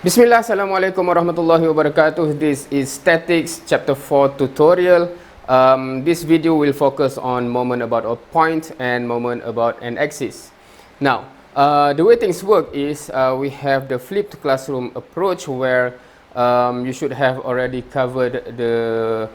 Bismillah, Assalamualaikum warahmatullahi wabarakatuh. This is Statics Chapter 4 tutorial. This video will focus on moment about a point and moment about an axis. Now, the way things work is we have the flipped classroom approach where you should have already covered the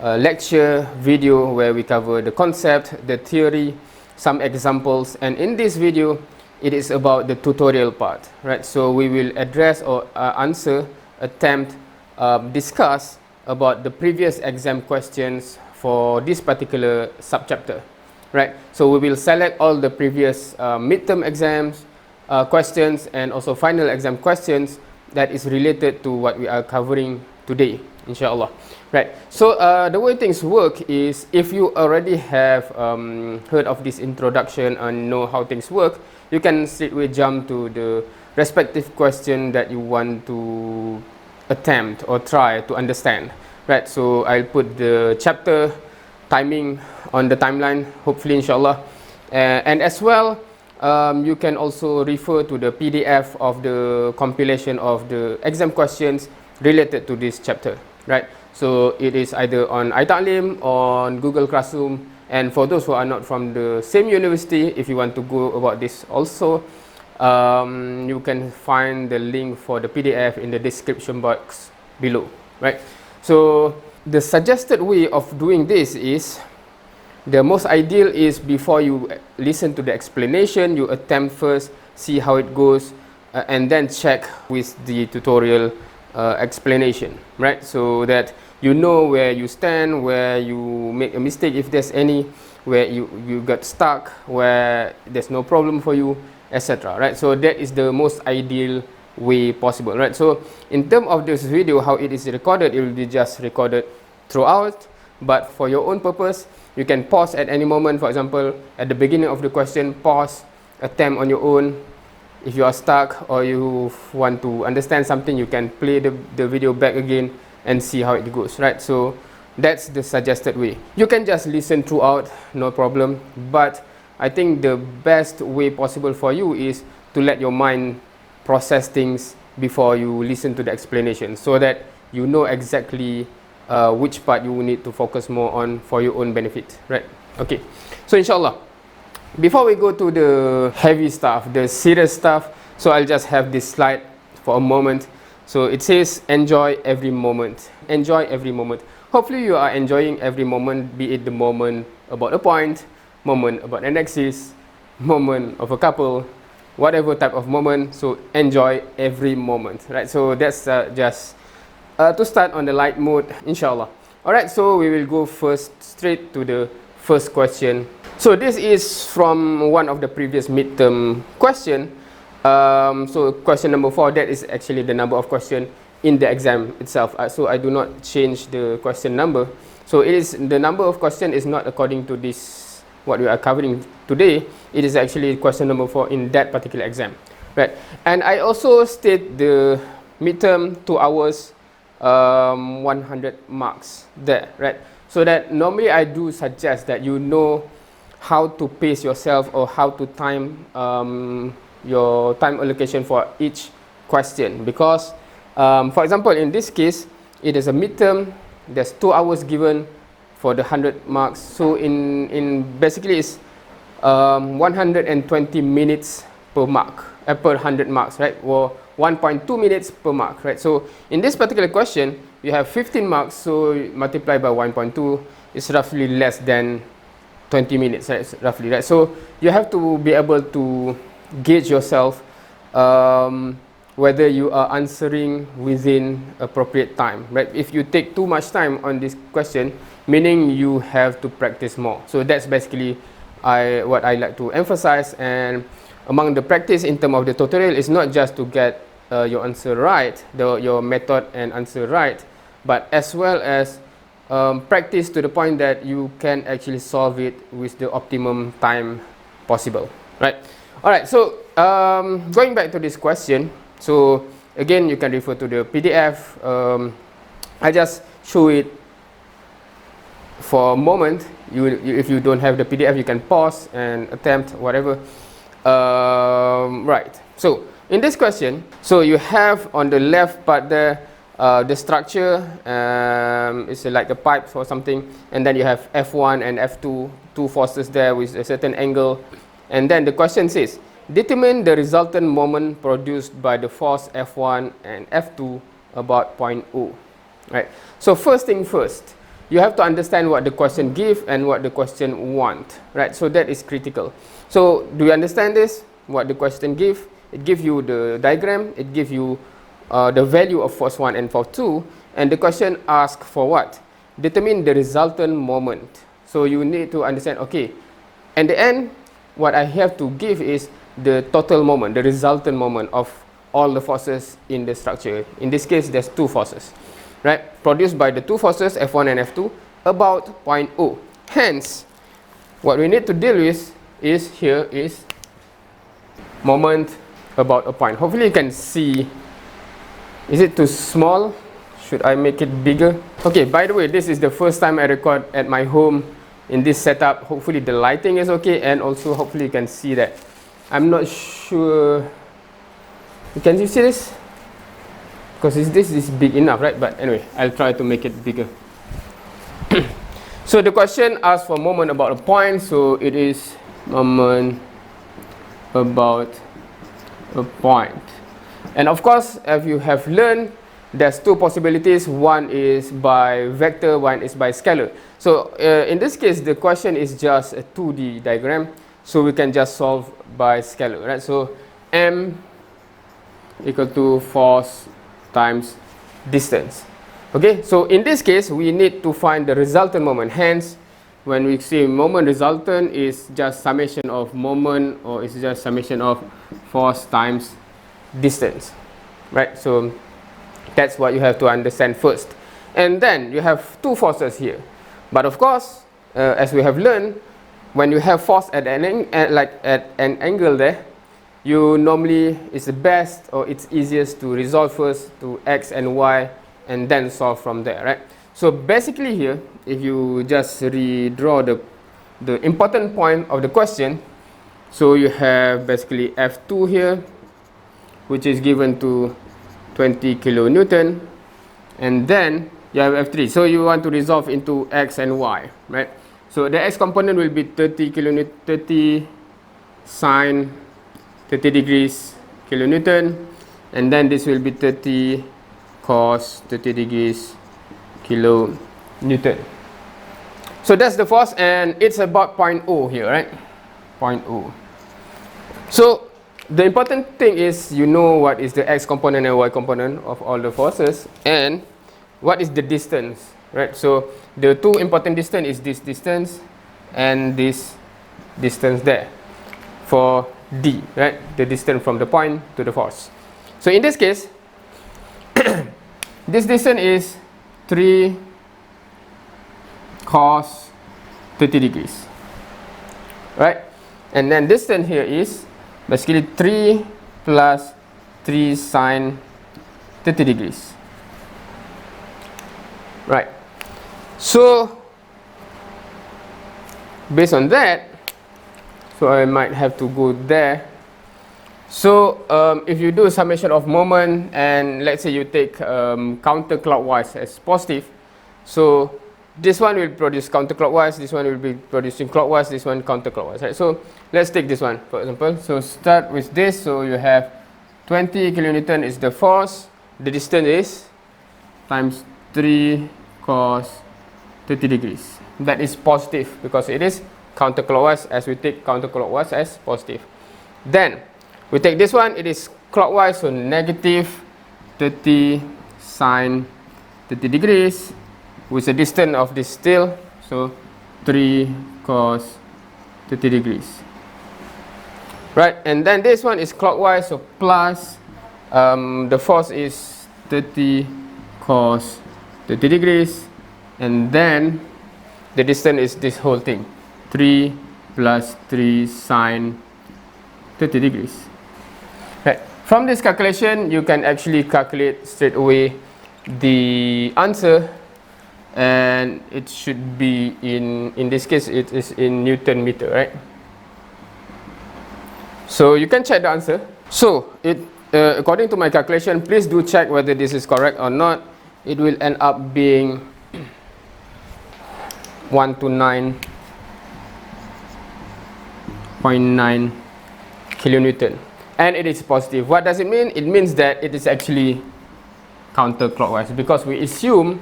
lecture video where we cover the concept, the theory, some examples, and in this video it is about the tutorial part, right? So we will address or answer, attempt, discuss about the previous exam questions for this particular subchapter, right? So we will select all the previous midterm exams questions and also final exam questions that is related to what we are covering today, inshallah, right? So the way things work is if you already have heard of this introduction and know how things work, you can straightway jump to the respective question that you want to attempt or try to understand, right? So I'll put the chapter timing on the timeline, hopefully, inshallah, and as well you can also refer to the PDF of the compilation of the exam questions related to this chapter, right? So it is either on iTa'lim, on Google Classroom, and for those who are not from the same university, if you want to go about this also, you can find the link for the PDF in the description box below, right? So the suggested way of doing this is, the most ideal is before you listen to the explanation, you attempt first, see how it goes, and then check with the tutorial explanation, right? So that you know where you stand, where you make a mistake if there's any, where you got stuck, where there's no problem for you, etc., right? So that is the most ideal way possible, right? So in terms of this video, how it is recorded, it will be just recorded throughout, but for your own purpose, you can pause at any moment. For example, at the beginning of the question, pause, attempt on your own. If you are stuck or you want to understand something, you can play the video back again and see how it goes, right? So that's the suggested way. You can just listen throughout, no problem, but I think the best way possible for you is to let your mind process things before you listen to the explanation, so that you know exactly which part you need to focus more on for your own benefit, right? Okay, so inshallah, before we go to the heavy stuff, the serious stuff, so I'll just have this slide for a moment. So it says, enjoy every moment. Enjoy every moment. Hopefully you are enjoying every moment, be it the moment about a point, moment about an axis, moment of a couple, whatever type of moment. So enjoy every moment, right? So that's just to start on the light mode, inshallah. Alright, so we will go first straight to the first question. So this is from one of the previous midterm question. So question number 4, that is actually the number of question in the exam itself. So I do not change the question number. So it is, the number of question is not according to this, what we are covering today. It is actually question number 4 in that particular exam, right? And I also state the midterm 2 hours, 100 marks there, right? So that normally I do suggest that you know how to pace yourself or how to time your time allocation for each question, because for example, in this case, it is a midterm, there's 2 hours given for the 100 marks. So in basically it's 120 minutes per mark, per 100 marks, right? Or 1.2 minutes per mark, right? So in this particular question, you have 15 marks, so multiply by 1.2 is roughly less than 20 minutes, right? Roughly, right? So you have to be able to gauge yourself whether you are answering within appropriate time, right? If you take too much time on this question, meaning you have to practice more. So that's basically what I like to emphasize. And among the practice in terms of the tutorial is not just to get your answer right, your method and answer right, but as well as practice to the point that you can actually solve it with the optimum time possible, right? Alright, so going back to this question, so again you can refer to the PDF. I just show it for a moment. If you don't have the PDF, you can pause and attempt whatever. Right, so in this question, so you have on the left part there the structure is like a pipe or something, and then you have F1 and F2, two forces there with a certain angle, and then the question says, determine the resultant moment produced by the force F1 and F2 about point O. Right. So first thing first, you have to understand what the question gives and what the question want. Right. So that is critical. So do you understand this? What the question gives? It gives you the diagram. It gives you the value of force 1 and force 2, and the question asks for what? Determine the resultant moment. So you need to understand, okay, at the end, what I have to give is the total moment, the resultant moment of all the forces in the structure. In this case, there's two forces, right? Produced by the two forces, F1 and F2, about point O. Hence, what we need to deal with is here is moment about a point. Hopefully you can see. Is it too small? Should I make it bigger? Okay, by the way, this is the first time I record at my home in this setup. Hopefully the lighting is okay, and also hopefully you can see that. I'm not sure. Can you see this? Because this is big enough, right? But anyway, I'll try to make it bigger. So the question asks for moment about a point. So it is moment about a point. And of course, as you have learned, there's two possibilities. One is by vector, one is by scalar. So in this case, the question is just a 2D diagram. So we can just solve by scalar, right? So m equal to force times distance. Okay, so in this case, we need to find the resultant moment. Hence, when we say moment resultant is just summation of moment, or it's just summation of force times distance, right? So that's what you have to understand first. And then you have two forces here, but of course, as we have learned, when you have force at an angle there, you normally, it's the best or it's easiest to resolve first to x and y and then solve from there, right? So basically here, if you just redraw the important point of the question, so you have basically F2 here, which is given to 20 kilonewton, and then you have F3. So you want to resolve into x and y, right? So the x component will be 30 kilonewton, 30 sine 30 degrees kilonewton, and then this will be 30 cos 30 degrees kilonewton. So that's the force, and it's about point O here, right? Point O. So the important thing is you know what is the x component and y component of all the forces, and what is the distance, right? So the two important distance is this distance and this distance there for d, right? The distance from the point to the force. So in this case, this distance is 3 cos 30 degrees, right? And then distance here is basically 3 plus 3 sine 30 degrees. Right. So based on that, so I might have to go there. So if you do a summation of moment, and let's say you take counterclockwise as positive, so this one will produce counterclockwise, this one will be producing clockwise, this one counterclockwise, right? So let's take this one for example. So start with this. So you have 20 kilonewton is the force, the distance is times 3 cos 30 degrees. That is positive because it is counterclockwise, as we take counterclockwise as positive. Then we take this one, it is clockwise, so negative 30 sine 30 degrees with the distance of this still, so 3 cos 30 degrees. Right, and then this one is clockwise, so plus the force is 30 cos 30 degrees, and then the distance is this whole thing, 3 plus 3 sine 30 degrees. Right. From this calculation, you can actually calculate straight away the answer, and it should be in this case it is in Newton meter, right? So you can check the answer. So it according to my calculation, please do check whether this is correct or not. It will end up being 129.9 kilonewton, and it is positive. What does it mean? It means that it is actually counterclockwise, because we assume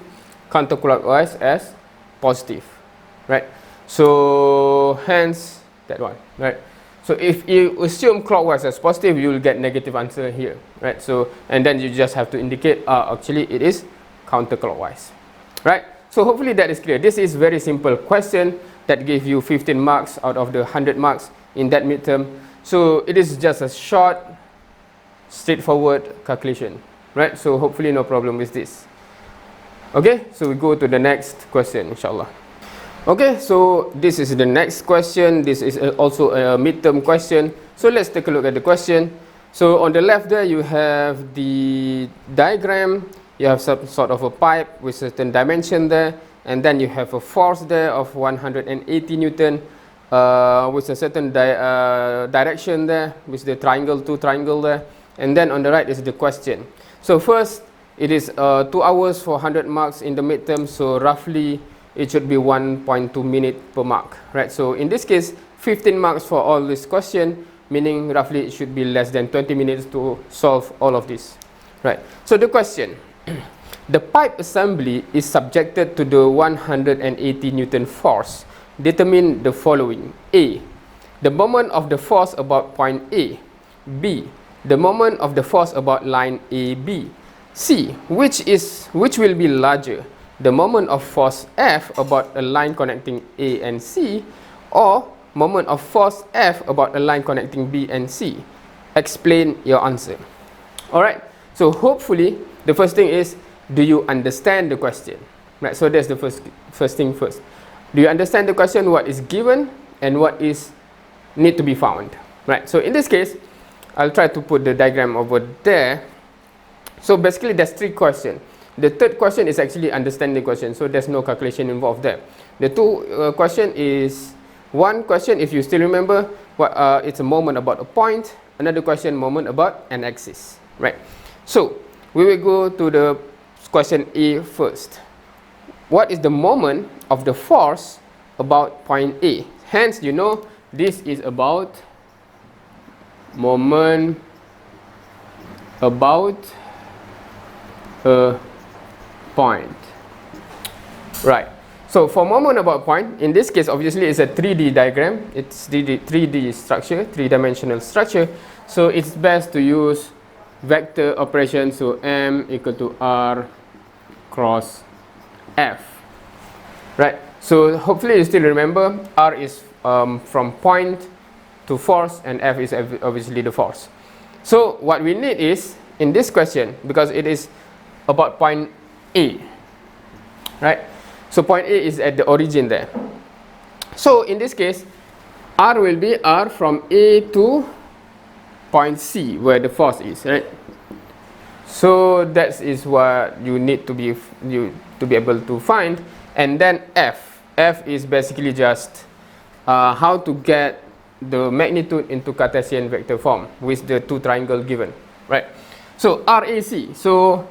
counterclockwise as positive, right? So hence that one, right? So if you assume clockwise as positive, you will get negative answer here, right? So, and then you just have to indicate actually it is counterclockwise, right? So hopefully that is clear. This is very simple question that gave you 15 marks out of the 100 marks in that midterm. So it is just a short, straightforward calculation, right? So hopefully no problem with this. Okay, so we go to the next question, inshallah. Okay, so this is the next question. This is also a midterm question. So let's take a look at the question. So on the left there, you have the diagram. You have some sort of a pipe with certain dimension there, and then you have a force there of 180 Newton with a certain direction there with the triangle, two triangle there, and then on the right is the question. So first, it is 2 hours for 100 marks in the midterm, so roughly it should be 1.2 minutes per mark, right? So in this case, 15 marks for all this question, meaning roughly it should be less than 20 minutes to solve all of this, right? So the question, the pipe assembly is subjected to the 180 Newton force. Determine the following. A, the moment of the force about point A. B, the moment of the force about line AB. C, which will be larger, the moment of force F about a line connecting A and C, or moment of force F about a line connecting B and C? Explain your answer. Alright, so hopefully the first thing is, do you understand the question? Right, so that's the first thing first. Do you understand the question, what is given and what is need to be found? Right, so in this case, I'll try to put the diagram over there. So basically there's 3 questions. The third question is actually understanding the question, so there's no calculation involved there. The 2 question is, one question, if you still remember, it's a moment about a point. Another question, moment about an axis, right? So we will go to the question A first. What is the moment of the force about point A? Hence, you know, this is about moment about a point, right? So for moment about point, in this case obviously it's a 3D diagram, it's 3D structure, 3-dimensional structure, so it's best to use vector operation. So M equal to R cross F, right? So hopefully you still remember, R is from point to force, and F is obviously the force. So what we need is, in this question, because it is about point A, right? So point A is at the origin there. So in this case, R will be R from A to point C, where the force is, right? So that is what you need to be able to find. And then F is basically just how to get the magnitude into Cartesian vector form with the 2 triangles given, right? So RAC. So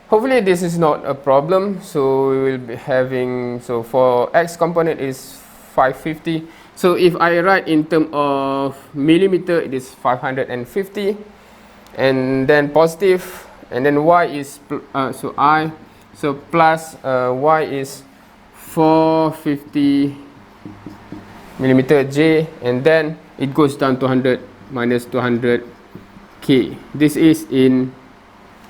hopefully this is not a problem. So we will be having, so for X component is 550. So if I write in terms of millimeter, it is 550, and then positive, and then Y is so plus Y is 450 millimeter J, and then it goes down to 100 minus 200 K. This is in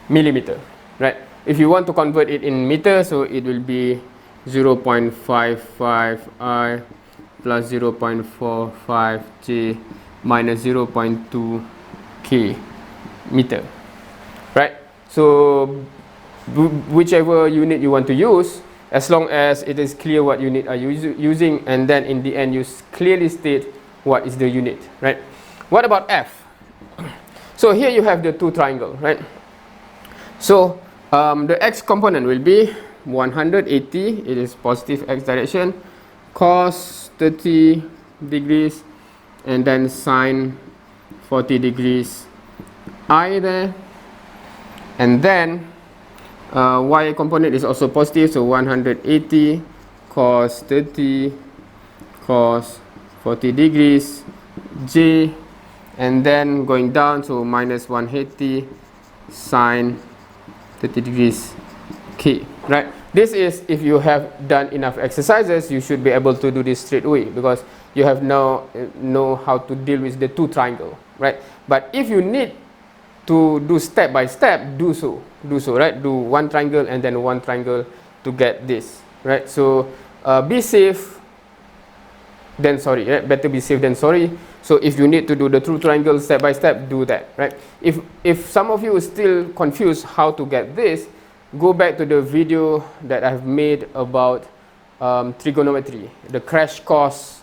millimeter, right? If you want to convert it in meter, so it will be 0.55 I plus 0.45 J minus 0.2 K meter, right? So whichever unit you want to use, as long as it is clear what unit are you using, and then in the end you clearly state what is the unit, right? What about F? So here you have the 2 triangles, right? So the X component will be 180, it is positive X direction, cos 30 degrees, and then sine 40 degrees I there, and then y component is also positive, so 180 cos 30 cos 40 degrees j, and then going down, so minus 180 sine 30 degrees k, right? This is if you have done enough exercises, you should be able to do this straight away, because you have now know how to deal with the two triangle, right? But if you need to do step by step, do so, right? Do one triangle and then one triangle to get this, right? So be safe than sorry, right? Better be safe than sorry. So if you need to do the two triangle step by step, do that, right? If some of you are still confused how to get this, go back to the video that I've made about trigonometry, the crash course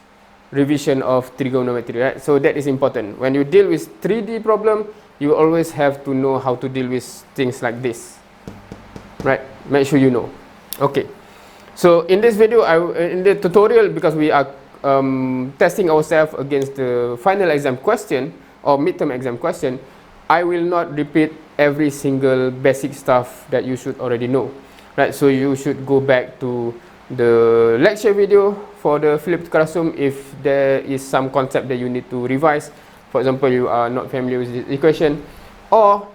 revision of trigonometry, right? So that is important. When you deal with 3D problem, you always have to know how to deal with things like this, right? Make sure you know. Okay, so in this video, in the tutorial, because we are testing ourselves against the final exam question or midterm exam question, I will not repeat every single basic stuff that you should already know, right? So you should go back to the lecture video for the flipped classroom if there is some concept that you need to revise. For example, you are not familiar with this equation, or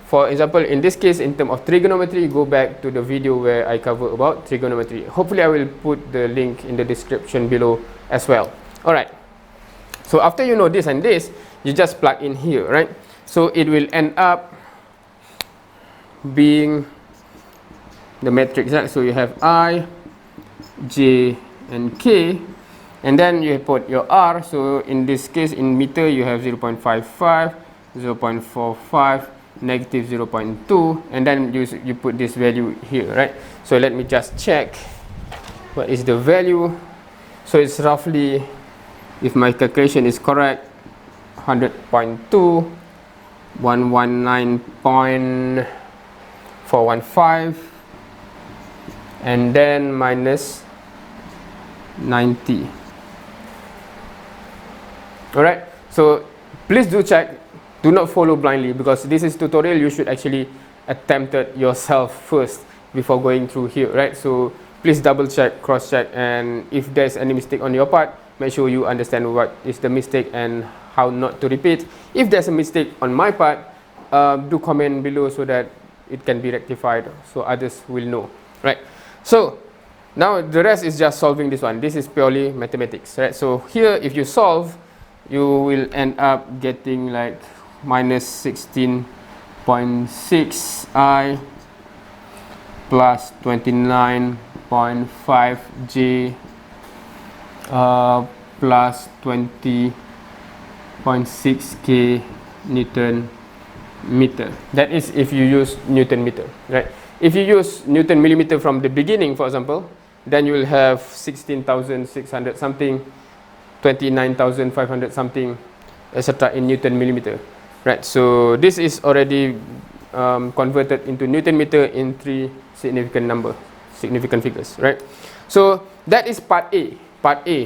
for example, in this case, in terms of trigonometry, go back to the video where I cover about trigonometry. Hopefully, I will put the link in the description below as well. Alright, so after you know this and this, you just plug in here, right? So it will end up being the matrix, right? So you have I, J, and K, and then you put your R. So in this case, in meter, you have 0.55, 0.45, negative 0.2, and then you put this value here, right? So let me just check what is the value. So it's roughly, if my calculation is correct, 100.2, 119.415, and then minus 90. Alright, so please do check. Do not follow blindly, because this is tutorial. You should actually attempt it yourself first before going through here, right? So please double check, cross check, and if there's any mistake on your part, make sure you understand what is the mistake and how not to repeat. If there's a mistake on my part, do comment below so that it can be rectified, so others will know, right? So now the rest is just solving this one. This is purely mathematics, right? So here, if you solve, you will end up getting like minus 16.6 I plus 29.5 J plus 20.6 K Newton meter. That is if you use Newton meter, right? If you use Newton millimeter from the beginning, for example, then you will have 16,600 something, 29,500 something, etc. in Newton millimeter, right? So this is already converted into Newton meter in 3 significant figures, right? So that is part A,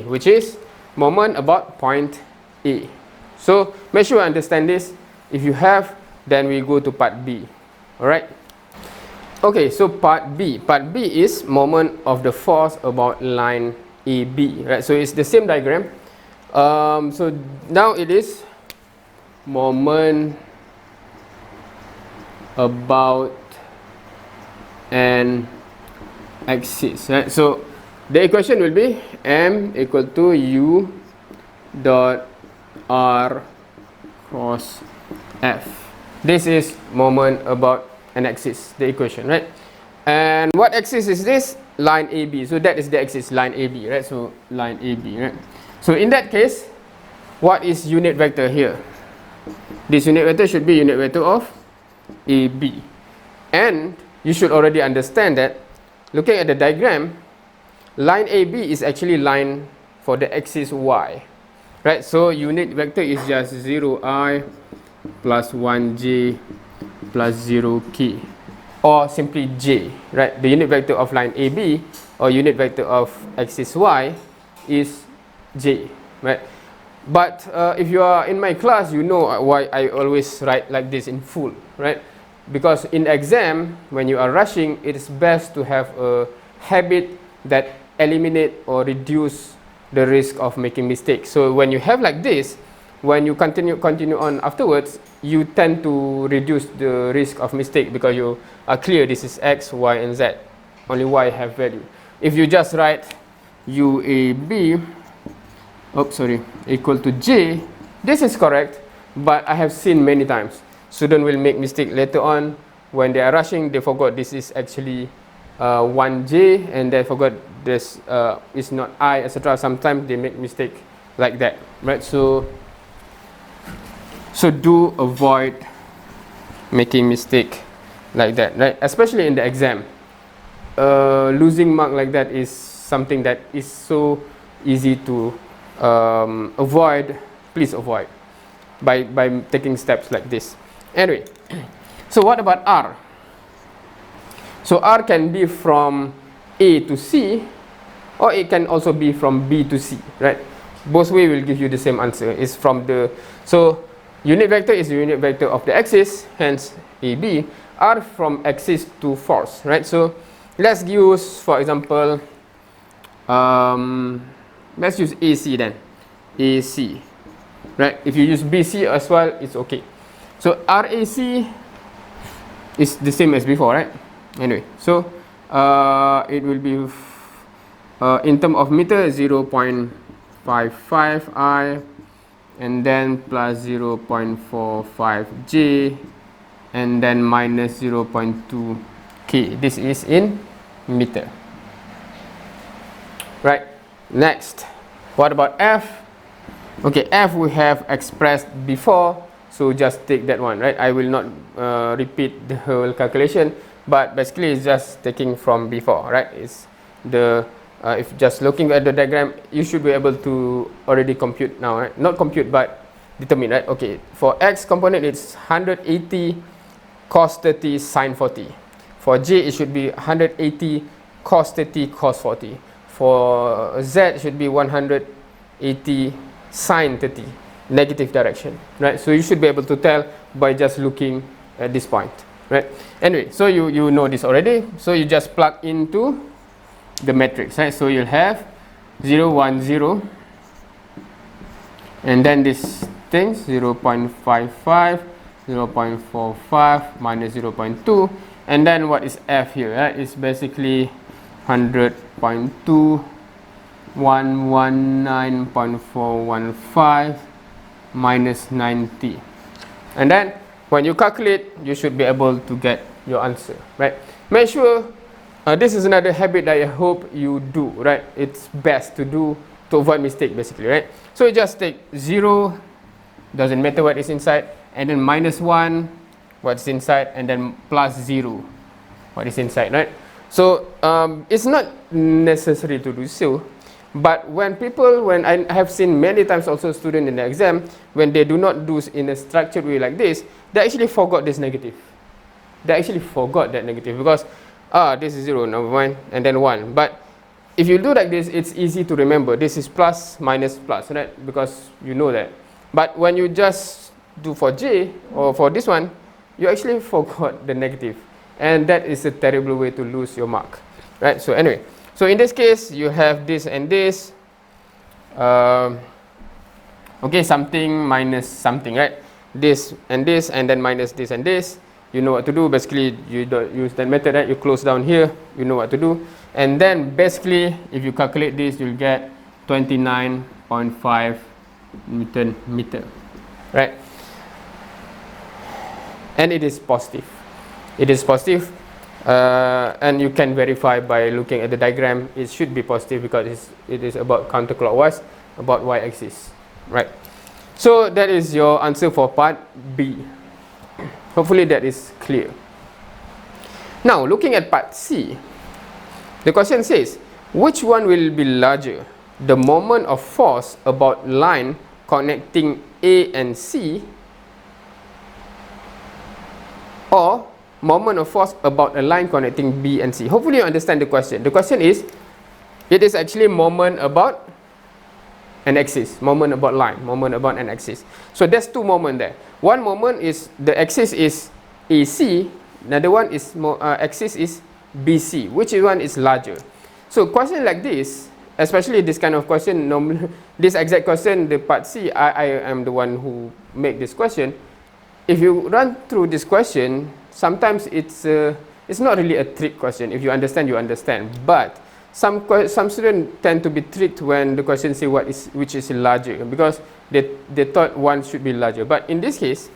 which is moment about point A. So make sure you understand this. If you have, then we go to part B. All right. Okay, so part B is moment of the force about line AB, right? So it's the same diagram. So now it is moment about an axis, right? So the equation will be M equal to U dot R cross F. This is moment about an axis, the equation, right? And what axis is this? Line AB. So that is the axis, line AB, right? So line AB, right? So in that case, what is unit vector here? This unit vector should be unit vector of AB. And you should already understand that, looking at the diagram, line AB is actually line for the axis Y, right? So unit vector is just 0I plus 1J plus 0K, or simply J, right? The unit vector of line AB or unit vector of axis Y is J, right? But if you are in my class, you know why I always write like this in full, right? Because in exam, when you are rushing, it is best to have a habit that eliminate or reduce the risk of making mistakes. So when you have like this, when you continue on afterwards, you tend to reduce the risk of mistake because you are clear this is X, Y, and Z. Only Y have value. If you just write UAB, equal to J, this is correct, but I have seen many times students will make mistake later on when they are rushing. They forgot this is actually 1J, and they forgot this is not I, etc. Sometimes they make mistake like that, right? So do avoid making mistake like that, right? Especially in the exam. Losing mark like that is something that is so easy to avoid. Please avoid by taking steps like this. Anyway, so what about R? So R can be from A to C, or it can also be from B to C, right? Both way will give you the same answer. It's from the, so unit vector is the unit vector of the axis, hence AB. R from axis to force, right? So let's use, for example, let's use AC then. AC, right? If you use BC as well, it's okay. So RAC is the same as before, right? Anyway, so it will be in terms of meter 0.55 I, and then plus 0.45 J, and then minus 0.2 K. This is in meter, right? Next, what about F? Okay, F we have expressed before, so just take that one, right? I will not repeat the whole calculation, but basically it's just taking from before, right? It's the if just looking at the diagram, you should be able to already compute now, right? Not compute, but determine, right? Okay, for X component, it's 180 cos 30 sine 40. For J, it should be 180 cos 30 cos 40. For Z, it should be 180 sine 30, negative direction, right? So you should be able to tell by just looking at this point, right? Anyway, so you know this already, so you just plug into the matrix, right? So you'll have 0, 1, 0, and then this thing 0.55, 0.45 minus 0.2, and then what is F here, right? It's basically 100.2, 119.415 minus 90, and then when you calculate, you should be able to get your answer, right? Make sure this is another habit that I hope you do, right? It's best to do to avoid mistake, basically, right? So you just take 0, doesn't matter what is inside, and then minus 1, what's inside, and then plus 0, what is inside, right? So it's not necessary to do so, but when I have seen many times also students in the exam, when they do not do in a structured way like this, they actually forgot this negative. They actually forgot that negative because this is 0, number 1, and then 1. But if you do like this, it's easy to remember. This is plus, minus, plus, right? Because you know that. But when you just do for J, or for this one, you actually forgot the negative. And that is a terrible way to lose your mark, right? So anyway, so in this case, you have this and this. Okay, something minus something, right? This, and then minus this and this. You know what to do. Basically, you don't use that method, right? You close down here, you know what to do. And then basically, if you calculate this, you'll get 29.5 Newton meter, right? And it is positive. It is positive, and you can verify by looking at the diagram. It should be positive because it is about counterclockwise, about y-axis, right? So that is your answer for part B. Hopefully that is clear. Now looking at part C, the question says, which one will be larger? The moment of force about line connecting A and C, or moment of force about a line connecting B and C? Hopefully you understand the question. The question is, it is actually moment about an axis, moment about line, moment about an axis. So there's two moments there. One moment is the axis is AC, another one is axis is BC. Which one is larger? So question like this, especially this kind of question, this exact question, the part C, I am the one who make this question. If you run through this question, sometimes it's not really a trick question. If you understand, you understand. But some students tend to be tricked when the question say which is larger, because they thought one should be larger. But in this case,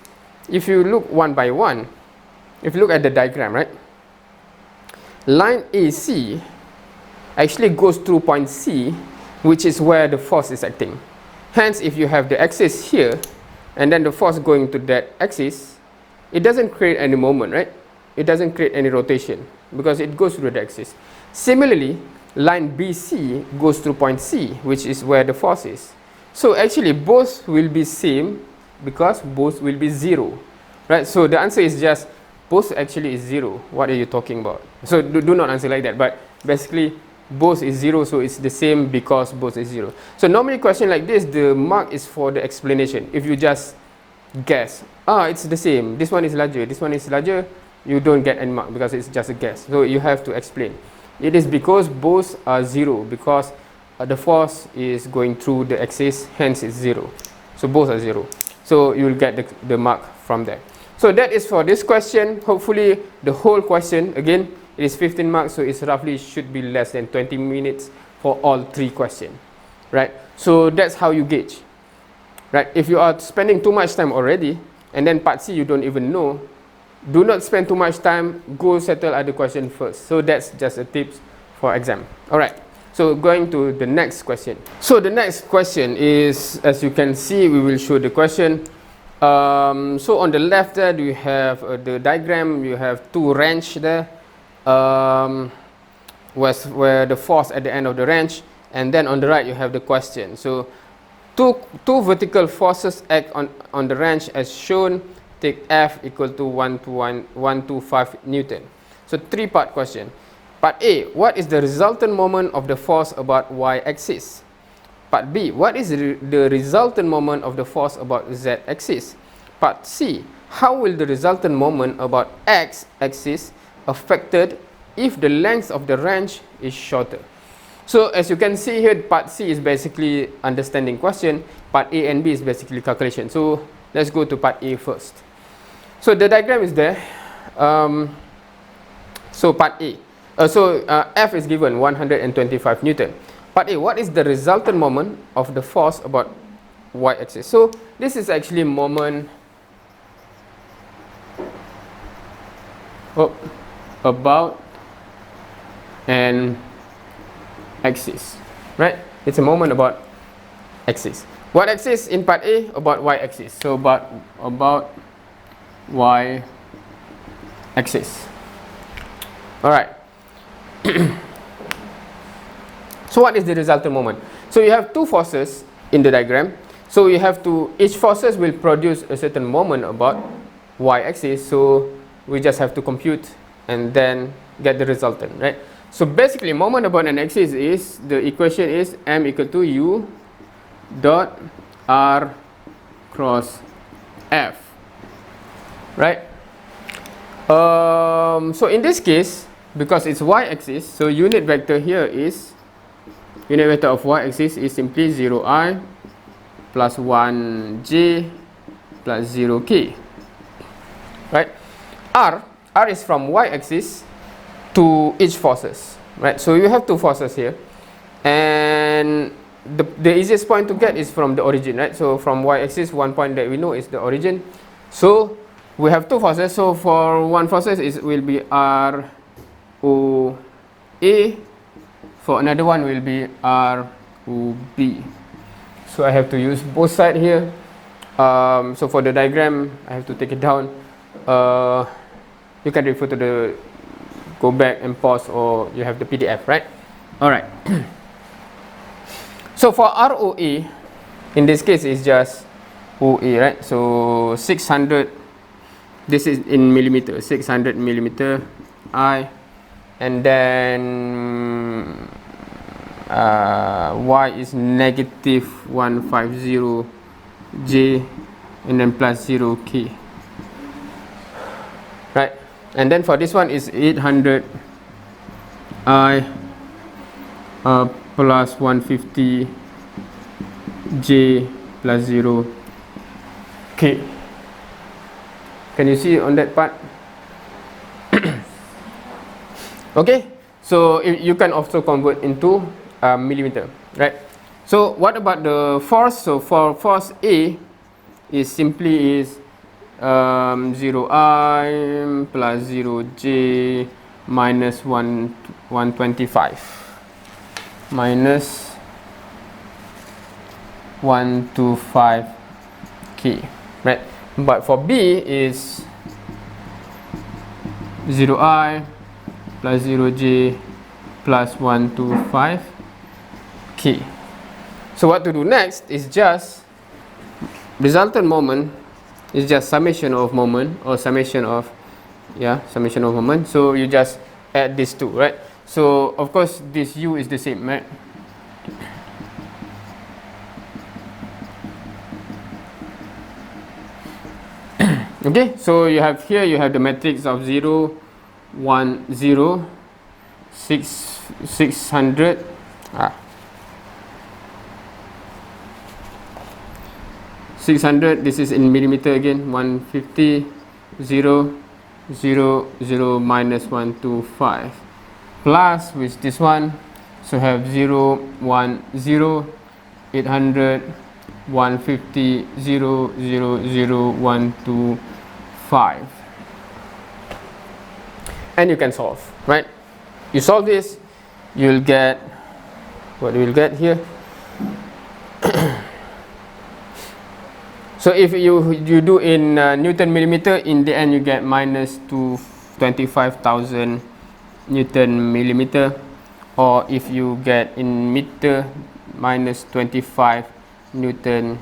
if you look one by one, if you look at the diagram, right, line AC actually goes through point C, which is where the force is acting. Hence, if you have the axis here and then the force going to that axis, it doesn't create any moment, right? It doesn't create any rotation because it goes through the axis. Similarly, line BC goes through point C, which is where the force is. So actually both will be same because both will be 0, right? So the answer is just both actually is 0. What are you talking about? So do not answer like that, but basically both is 0, so it's the same because both is 0. So normally question like this, the mark is for the explanation. If you just guess, it's the same, this one is larger, this one is larger, you don't get any mark because it's just a guess. So you have to explain. It is because both are 0, because the force is going through the axis, hence it's 0. So both are 0. So you will get the mark from there. So that is for this question. Hopefully the whole question, again, it is 15 marks, so it's roughly should be less than 20 minutes for all 3 questions, right? So that's how you gauge, right? If you are spending too much time already, and then part C you don't even know, do not spend too much time, go settle other question first. So that's just a tips for exam. Alright, so going to the next question. So the next question is, as you can see, we will show the question. So on the left there, you have the diagram, you have 2 wrench there, where the force at the end of the wrench, and then on the right you have the question. So two vertical forces act on the wrench as shown. Take F equal to 125 Newton. So 3-part question. Part A, what is the resultant moment of the force about y-axis? Part B, what is the resultant moment of the force about z-axis? Part C, how will the resultant moment about x-axis affected if the length of the wrench is shorter? So as you can see here, part C is basically understanding question. Part A and B is basically calculation. So let's go to part A first. So the diagram is there. So part A. F is given 125 Newton. Part A, what is the resultant moment of the force about y-axis? So this is actually moment about an axis, right? It's a moment about axis. What axis in part A? About y-axis. So about y-axis. Alright. So what is the resultant moment? So you have 2 forces in the diagram. So you have to, each forces will produce a certain moment about y-axis. So we just have to compute and then get the resultant, right? So basically moment about an axis is, the equation is m equal to u dot r cross f, right? So in this case, because it's y-axis, so unit vector here is, unit vector of y-axis is simply 0i plus 1j plus 0k, right? R is from y-axis to each forces, right? So you have 2 forces here, and the easiest point to get is from the origin, right? So from y-axis, one point that we know is the origin. So we have 2 forces. So for one forces will be R O A. For another one will be R O B. So I have to use both sides here. So for the diagram, I have to take it down. You can refer to the, go back and pause, or you have the PDF, right? Alright. So for ROA, in this case it's just OA, right? So 600, this is in millimeter, 600 millimeter I, and then y is negative 150 j and then plus 0 k, right? And then for this one is 800 I plus 150 j plus 0 k. Can you see on that part? Okay, so you can also convert into millimeter, right? So what about the force? So for force A is simply 0I plus 0J minus 125 minus 125K, right? But for B is 0I plus 0J plus 125K. So what to do next is just resultant moment is just summation of moment, or summation of moment. So you just add these two, right? So of course this U is the same, right? Okay, so you have here, you have the matrix of 0, 1, 0, 600. 600, this is in millimeter again, 150, 0, 0, 0, minus 125, plus with this one, so have 0, 1, 0, 800, 150, 0, 0, 0, 125. And you can solve, right? You solve this, you'll get, what you will get here? So if you do in Newton millimeter, in the end you get minus 25,000 Newton millimeter, or if you get in meter, minus 25 Newton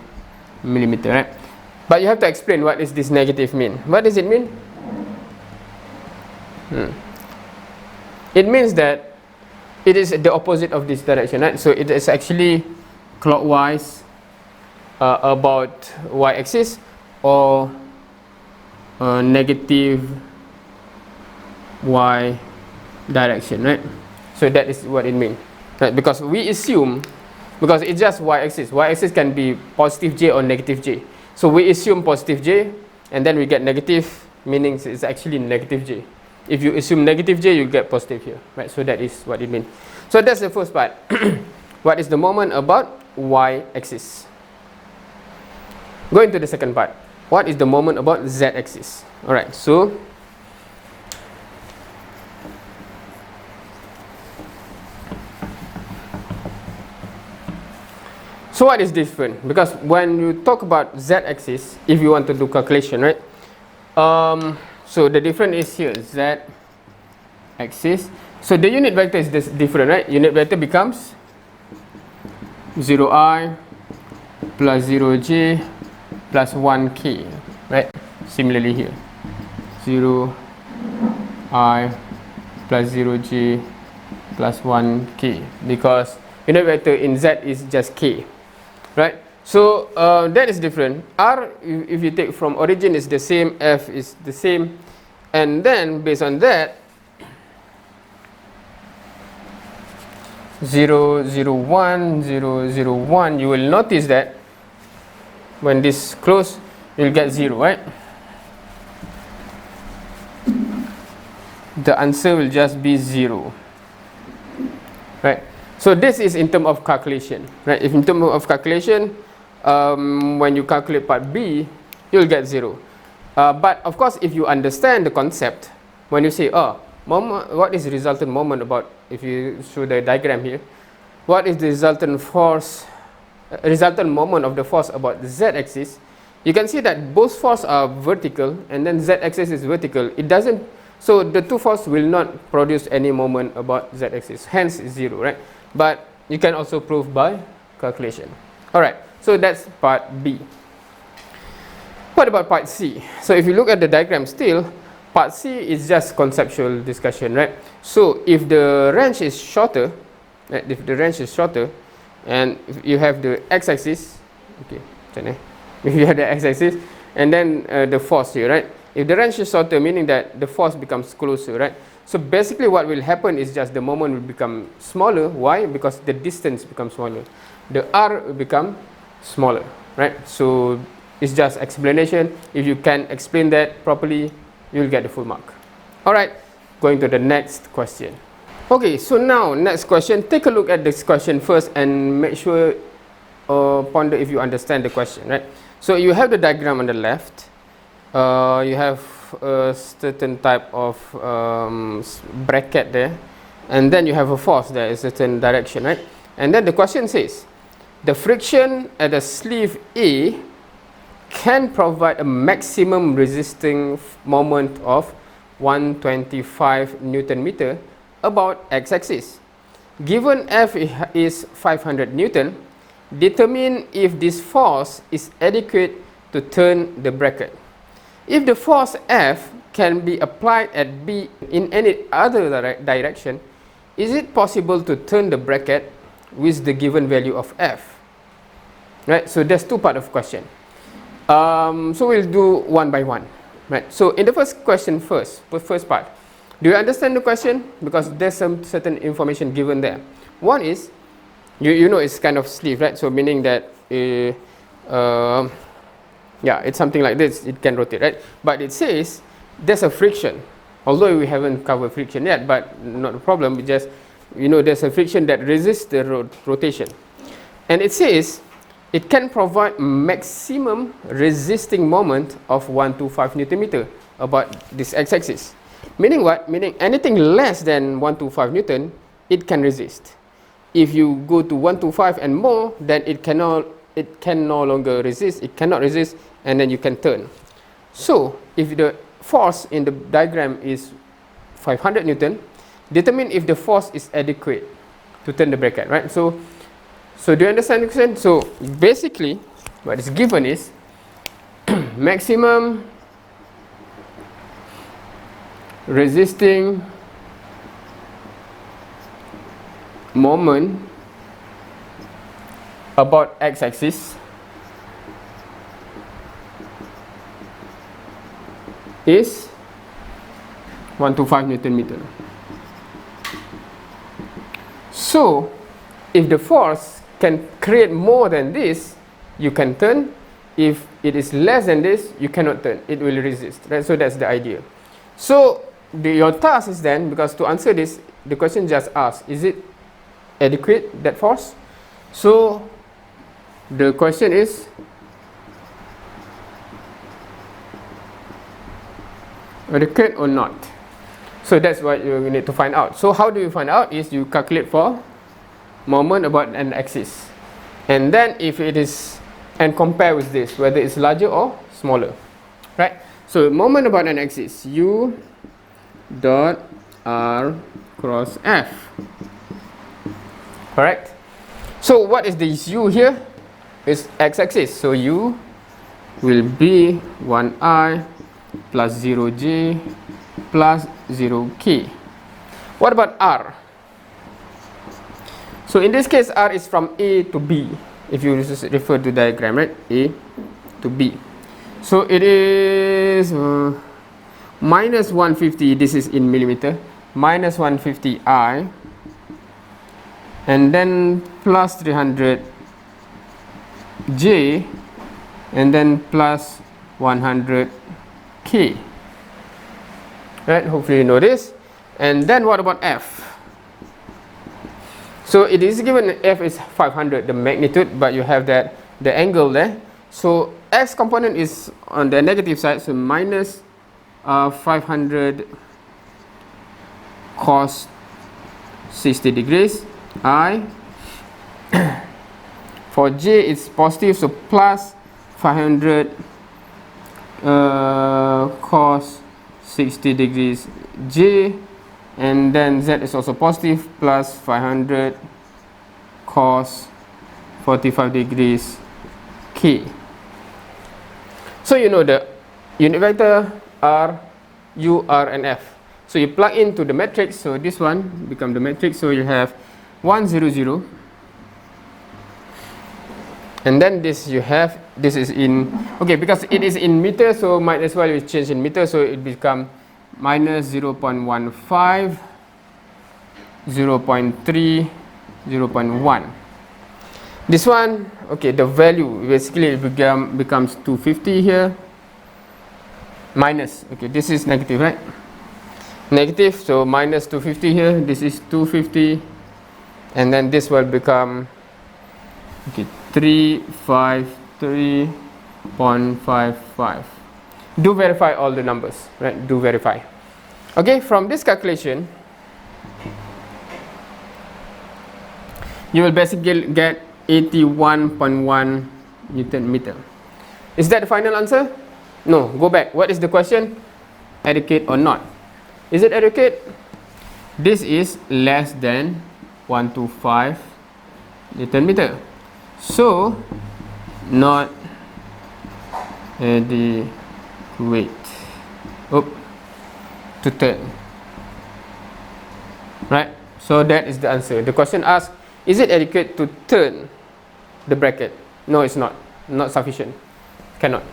millimeter, right? But you have to explain what is this negative mean. What does it mean? It means that it is the opposite of this direction, right? So it is actually clockwise about y-axis, or negative y direction, right? So that is what it means, right? Because we assume, because it's just y-axis. Y-axis can be positive j or negative j. So we assume positive j, and then we get negative, meaning it's actually negative j. If you assume negative j, you get positive here, right? So that is what it means. So that's the first part. What is the moment about y-axis? Going to the second part. What is the moment about z-axis? Alright, so what is different? Because when you talk about z-axis, if you want to do calculation, right? So the difference is here, z-axis. So the unit vector is different, right? Unit vector becomes 0i plus 0j plus 1k, right? Similarly here, 0i plus 0j plus 1k, because unit vector in z is just k, right? So that is different. R, if you take from origin, is the same, F is the same, and then based on that, 0, 0, 1, 0, 0, 1, you will notice that when this close, you'll get 0, right? The answer will just be 0, right? So this is in terms of calculation, right? If in terms of calculation, when you calculate part B, you'll get 0. But of course, if you understand the concept, when you say, oh, moment, what is the resultant moment about, if you show the diagram here, what is the resultant force, resultant moment of the force about the z-axis, you can see that both forces are vertical, and then z-axis is vertical. It doesn't, so the two forces will not produce any moment about z-axis, hence 0, right? But you can also prove by calculation. Alright, so that's part B. What about part C? So if you look at the diagram still, part C is just conceptual discussion, right? So if the range is shorter, right? If the range is shorter, and if you have the x-axis, okay, if you have the x-axis, and then the force here, right? If the range is shorter, meaning that the force becomes closer, right? So basically what will happen is just the moment will become smaller. Why? Because the distance becomes smaller. The r will become smaller, right? So it's just explanation. If you can explain that properly, you'll get the full mark. Alright, going to the next question. Okay, so now next question. Take a look at this question first and make sure ponder if you understand the question, right? So you have the diagram on the left. You have a certain type of bracket there, and then you have a force there in a certain direction, right? And then the question says, the friction at a sleeve A can provide a maximum resisting moment of 125 Newton meter about x-axis. Given F is 500 Newton, determine if this force is adequate to turn the bracket. If the force F can be applied at B in any other direction, is it possible to turn the bracket with the given value of F? Right, so there's two parts of question. So we'll do one by one. Right, so in the first question first part, do you understand the question? Because there's some certain information given there. One is, you know it's kind of sleeve, right? So meaning that, yeah, it's something like this, it can rotate, right? But it says there's a friction. Although we haven't covered friction yet, but not a problem, we just, you know, there's a friction that resists the rotation. And it says it can provide maximum resisting moment of 125 Newton meter about this x-axis. Meaning what? Meaning anything less than 125 Newton, it can resist. If you go to 125 and more, then it can no longer resist, it cannot resist, and then you can turn. So if the force in the diagram is 500 Newton, determine if the force is adequate to turn the bracket, right? So do you understand the question? So basically what is given is maximum resisting moment about x-axis is 125 Newton meter. So if the force can create more than this, you can turn. If it is less than this, you cannot turn, it will resist, right? So that's the idea. So your task is then, because to answer this, the question just asks, is it adequate, that force? So the question is, adequate or not? So that's what you need to find out. So how do you find out? Is you calculate for moment about an axis, and then if it is, and compare with this, whether it's larger or smaller, right? So moment about an axis, U dot R cross F, correct? So what is this U here? It's x-axis, so U will be 1I plus 0J plus 0K. What about R? So in this case, R is from A to B, if you refer to diagram, right? A to B. So it is minus 150, this is in millimeter, minus 150 I, and then plus 300 J, and then plus 100 K. Right, hopefully you know this. And then what about F? So it is given F is 500, the magnitude, but you have that the angle there. So X component is on the negative side, so minus 500 cos 60 degrees I. For J it's positive, so plus 500 cos 60 degrees J, and then Z is also positive, plus 500 cos 45 degrees K. So you know the unit vector R, U, R and F. So you plug into the matrix, so this one become the matrix, so you have 100, and then this you have, this is in, okay, because it is in meter, so might as well we change in meter, so it become minus 0.15, 0.3, 0.1. This one, okay, the value basically it becomes 250 here, minus, okay, this is negative, right? Negative, so minus 250 here, this is 250, and then this will become, okay, 353.55. Do verify all the numbers, right? Do verify. Okay, from this calculation, you will basically get 81.1 Newton meter. Is that the final answer? No, go back. What is the question? Adequate or not? Is it adequate? This is less than 125 Newton meter. So, not adequate. To turn. Right? So that is the answer. The question asks, is it adequate to turn the bracket? No, it's not. Not sufficient. Cannot.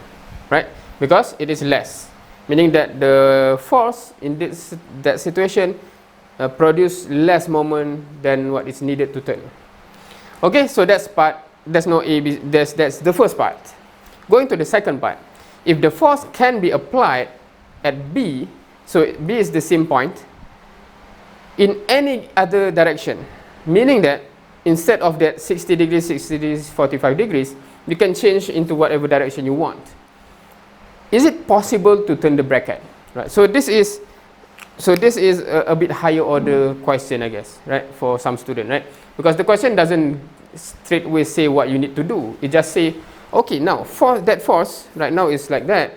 Right? Because it is less. Meaning that the force in that situation produce less moment than what is needed to turn. Okay, so that's part. That's no A, B, that's the first part. Going to the second part. If the force can be applied at B, so B is the same point, in any other direction, meaning that instead of that 60 degrees, 60 degrees, 45 degrees, you can change into whatever direction you want. Is it possible to turn the bracket? Right. So this is a bit higher order question, I guess, right, for some student, right? Because the question doesn't straight away say what you need to do. It just say, okay, now that force right now is like that.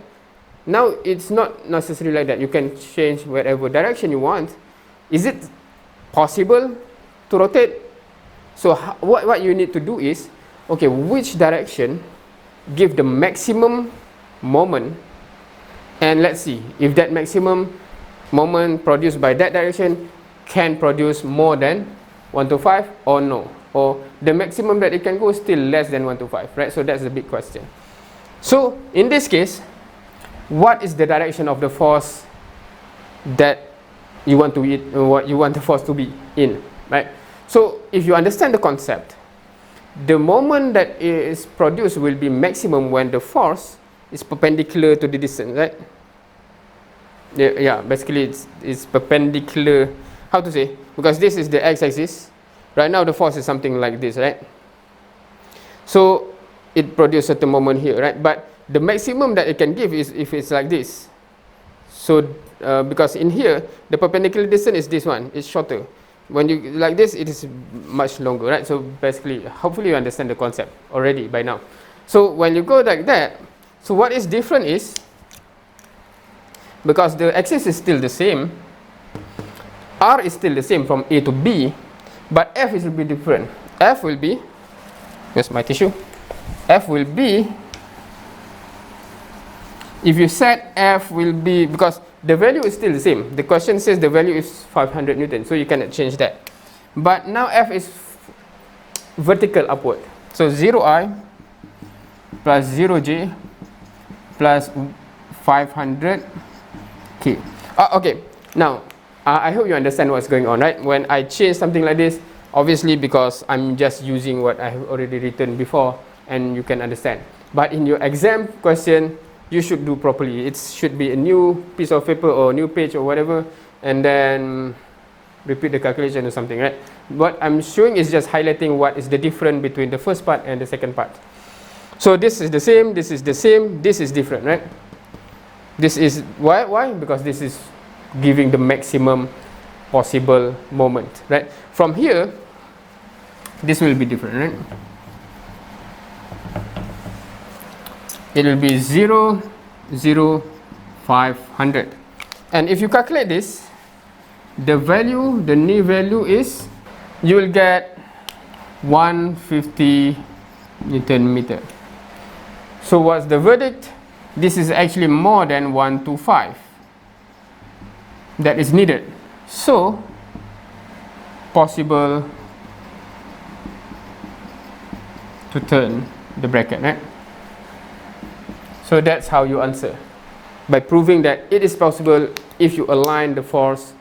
Now it's not necessarily like that. You can change whatever direction you want. Is it possible to rotate? So what you need to do is, okay, which direction give the maximum moment, and let's see if that maximum moment produced by that direction can produce more than 125 or no, or the maximum that it can go is still less than 125, right? So that's the big question. So in this case, what is the direction of the force that you want to what you want the force to be in, right? So if you understand the concept, the moment that is produced will be maximum when the force is perpendicular to the distance, right? Yeah, basically it's perpendicular. How to say? Because this is the x-axis. Right now the force is something like this, right? So it produces at the moment here, right? But the maximum that it can give is if it's like this. So because in here the perpendicular distance is this one, it's shorter. When you like this, it is much longer, right? So basically, hopefully you understand the concept already by now. So when you go like that, so what is different is, because the axis is still the same, R is still the same from A to B, but F will be different. F will be, here's my tissue, F will be, if you set F will be, because the value is still the same. The question says the value is 500 Newton, so you cannot change that. But now F is vertical upward. So 0I plus 0J plus 500 K. Okay, now I hope you understand what's going on, right? When I change something like this, obviously because I'm just using what I have already written before, and you can understand. But in your exam question, you should do properly. It should be a new piece of paper or new page or whatever, and then repeat the calculation or something, right? What I'm showing is just highlighting what is the difference between the first part and the second part. So this is the same, this is the same, this is different, right? This is why? Because this is giving the maximum possible moment, right? From here, this will be different, right? It will be 0, 0, 500. And if you calculate this, the value, the new value is, you will get 150 Newton meter. So what's the verdict? This is actually more than 125 that is needed. So possible to turn the bracket, right? So that's how you answer, by proving that it is possible if you align the force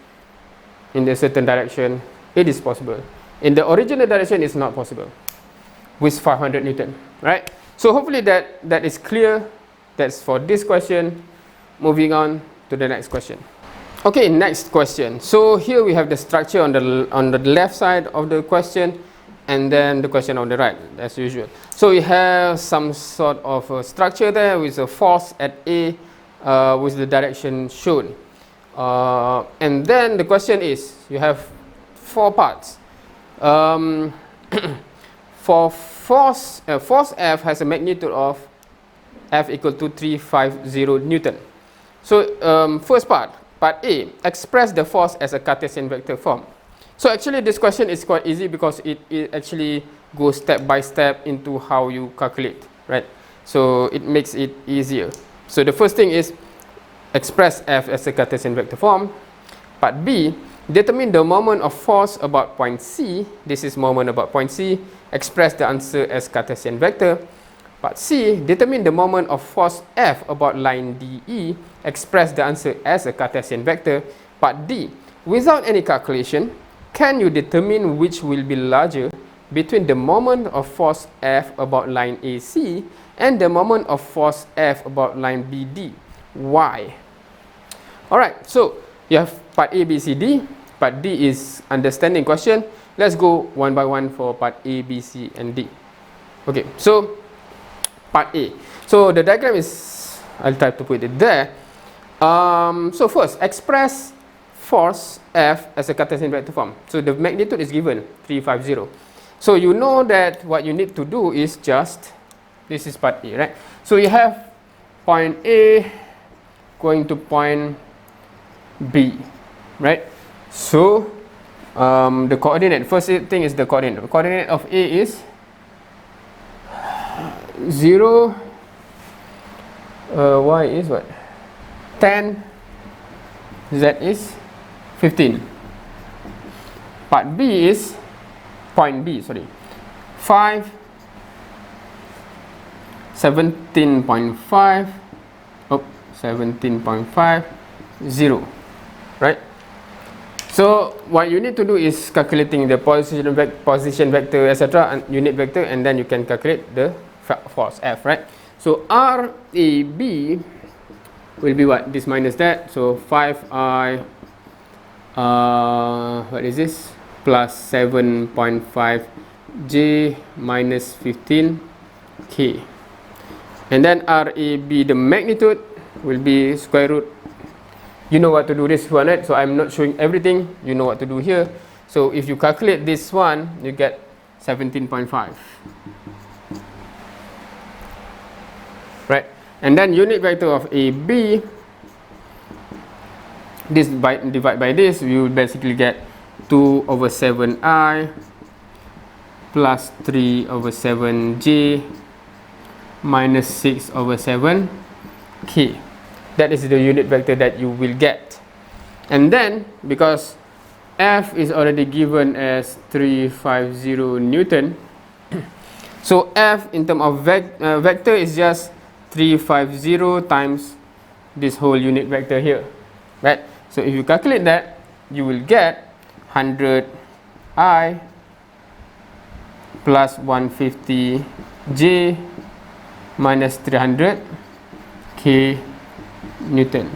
in a certain direction. It is possible. In the original direction, it's not possible with 500 Newton, right? So hopefully that is clear. That's for this question. Moving on to the next question. Okay, next question. So here we have the structure on the left side of the question, and then the question on the right, as usual. So we have some sort of a structure there with a force at A with the direction shown. And then the question is, you have 4 parts. For force F has a magnitude of F equal to 350 Newton. So first part A, express the force as a Cartesian vector form. So actually this question is quite easy because it actually goes step by step into how you calculate, right? So it makes it easier. So the first thing is express F as a Cartesian vector form. Part B, determine the moment of force about point C. This is moment about point C. Express the answer as Cartesian vector. Part C, determine the moment of force F about line DE. Express the answer as a Cartesian vector. Part D, without any calculation, can you determine which will be larger between the moment of force F about line AC and the moment of force F about line BD? Why? Alright, so you have part A, B, C, D. Part D is understanding question. Let's go one by one for part A, B, C, and D. Okay, so part A. So the diagram is, I'll try to put it there. So first, express force F as a Cartesian vector form. So the magnitude is given, 350. So you know that what you need to do is just, this is part A, right? So you have point A going to point B, right? So the coordinate, first thing is the coordinate. The coordinate of A is 0, Y is what? 10, Z is 15. Part B is point B, sorry, 5, 17.5, oh, 17.5, 0, right? So what you need to do is calculating the position vector, etc., and unit vector, and then you can calculate the force F, right? So RAB will be what? This minus that, so 5I, what is this? Plus 7.5J minus 15K. And then RAB, the magnitude, will be square root. You know what to do this one, right? So I'm not showing everything. You know what to do here. So if you calculate this one, you get 17.5. Right? And then unit vector of AB, this divide by this, we will basically get 2 over 7I plus 3 over 7J minus 6 over 7K. That is the unit vector that you will get. And then, because F is already given as 350 Newton, so F in terms of vector is just 350 times this whole unit vector here, right? So if you calculate that, you will get 100I plus 150J minus 300K Newton.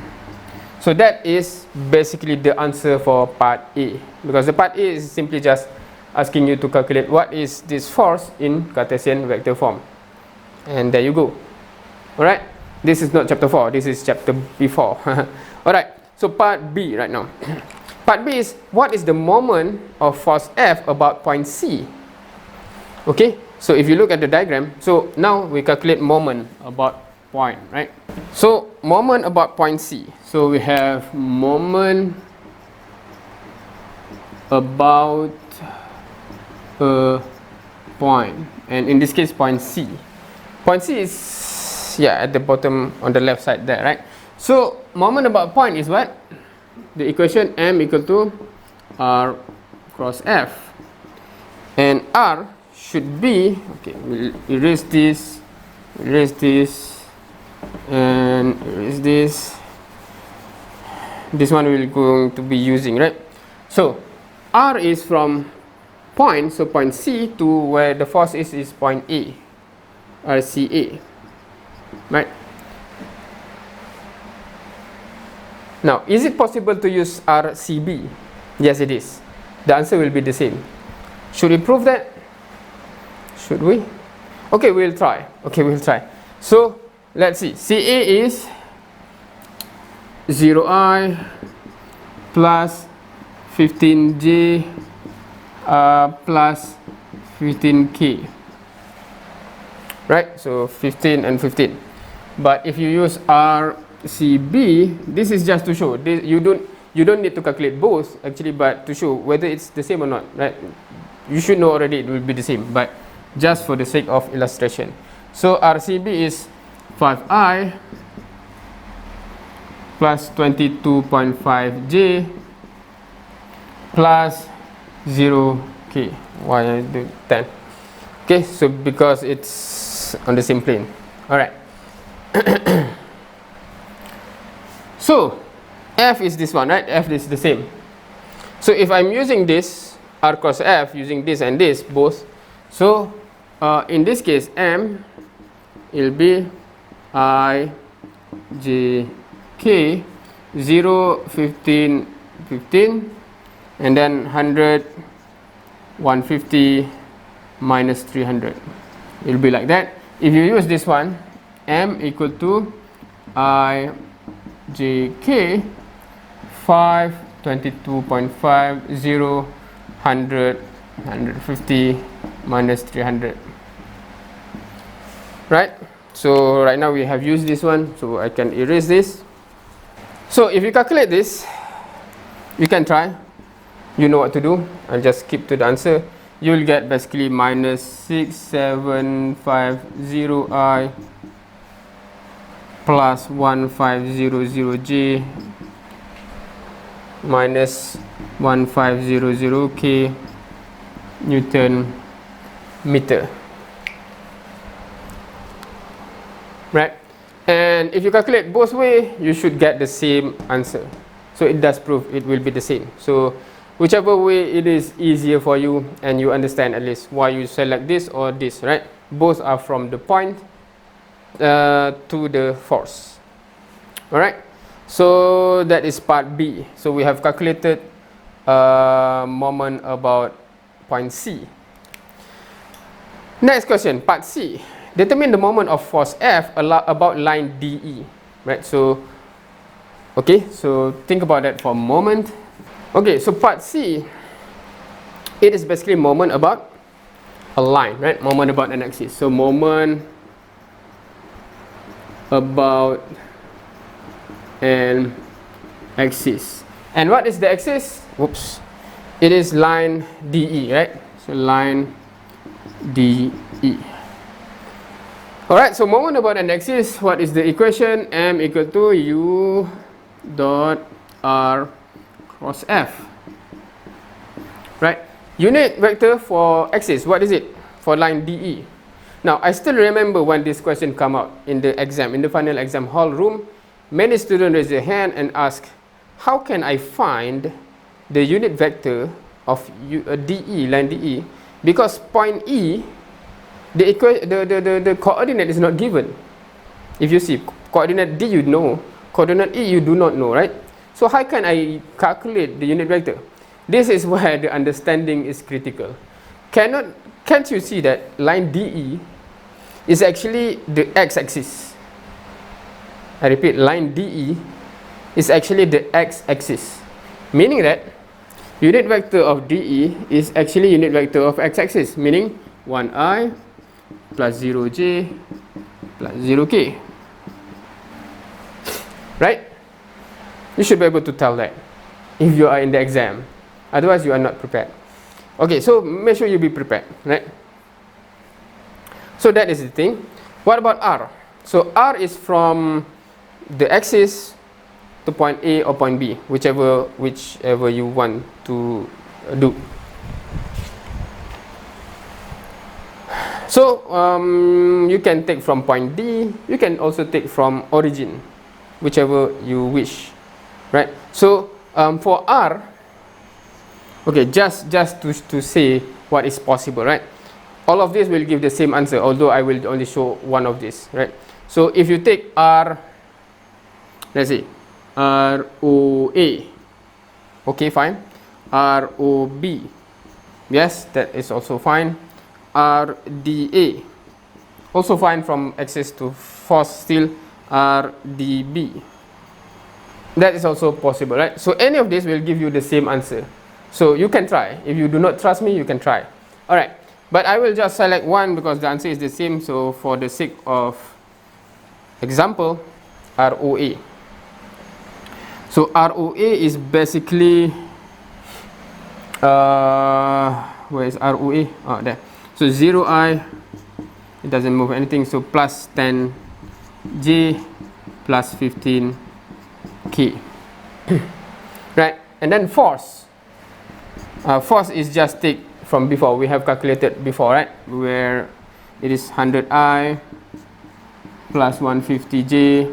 So that is basically the answer for part A, because the part A is simply just asking you to calculate what is this force in Cartesian vector form. And there you go. Alright, this is not chapter 4, this is chapter before. Alright, so part B right now. Part B is, what is the moment of force F about point C? Okay, so if you look at the diagram, so now we calculate moment about point, right? So moment about point C. So we have moment about a point, and in this case point C. Point C is, yeah, at the bottom on the left side there, right? So moment about point is what? The equation M equal to R cross F, and R should be, okay, we'll erase this, and erase this. This one we're going to be using, right? So R is from point, so point C to where the force is point A, RCA, right? Now, is it possible to use RCB? Yes, it is. The answer will be the same. Should we prove that? Should we? Okay, we'll try. Okay, we'll try. So, let's see. CA is 0I plus 15J plus 15K. Right? So, 15 and 15. But if you use RCB, this is just to show. This, you don't need to calculate both actually, but to show whether it's the same or not, right? You should know already it will be the same, but just for the sake of illustration. So RCB is 5I plus 22.5J plus 0K. Why I do 10? Okay, so because it's on the same plane. All right. So F is this one, right? F is the same. So if I'm using this R cross F, using this and this both, so in this case M will be I J K 0 15 15 and then 100 150 minus 300. It will be like that. If you use this one, M equal to I J K 5 22.5 0 100 150 minus 300, right? So right now we have used this one, so I can erase this. So if you calculate this, you can try, you know what to do. I'll just keep to the answer. You will get basically minus 6750I plus 1500J minus 1500K Newton meter, right? And if you calculate both way, you should get the same answer. So it does prove it will be the same. So whichever way it is easier for you and you understand at least why you select this or this, right? Both are from the point to the force. All right. So that is part B. So we have calculated moment about point C. Next question, part C. Determine the moment of force F about line DE. Right. So okay. So think about that for a moment. Okay. So part C, it is basically moment about a line, right? Moment about an axis. So moment about an axis. And what is the axis? Whoops. It is line DE, right? So line DE. Alright, so moment about an axis, what is the equation? M equal to U dot R cross F. Right? Unit vector for axis, what is it? For line DE. Now, I still remember when this question come out in the exam, in the final exam hall room. Many students raise their hand and ask, how can I find the unit vector of DE, line DE? Because point E, the coordinate is not given. If you see, coordinate D you know, coordinate E you do not know, right? So how can I calculate the unit vector? This is where the understanding is critical. Can't you see that line DE is actually the x-axis? I repeat, line DE is actually the x-axis, meaning that unit vector of DE is actually unit vector of x-axis, meaning 1I plus 0J plus 0K. Right? You should be able to tell that if you are in the exam. Otherwise, you are not prepared. Okay, so make sure you be prepared, right? So that is the thing. What about R? So R is from the axis to point A or point B, whichever you want to do. So you can take from point D, you can also take from origin, whichever you wish, right? So for R, okay, just to say what is possible, right? All of this will give the same answer, although I will only show one of this, right? So if you take R, let's see, ROA, okay, fine. ROB, yes, that is also fine. RDA, also fine from axis to force still. RDB, that is also possible, right? So any of this will give you the same answer. So you can try. If you do not trust me, you can try. All right, but I will just select one because the answer is the same. So for the sake of example, ROA. So ROA is basically where is ROA? Oh, there. So 0i, it doesn't move anything. So plus 10j plus 15k. Right, and then force. Force is just take from before. We have calculated before, right? Where it is 100i plus 150j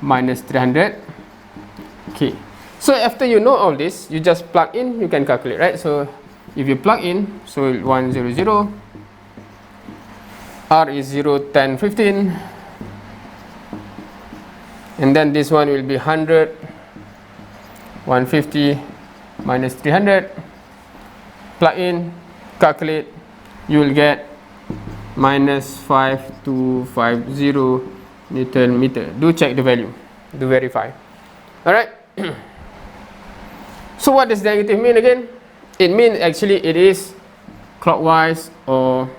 minus 300k. So after you know all this, you just plug in, you can calculate, right? So if you plug in, so 100, R is 0, 10, 15, and then this one will be 100, 150 minus 300, plug in, calculate, you will get minus 5250 Newton meter. Do check the value, do verify. Alright. So what does negative mean again? It means actually it is clockwise or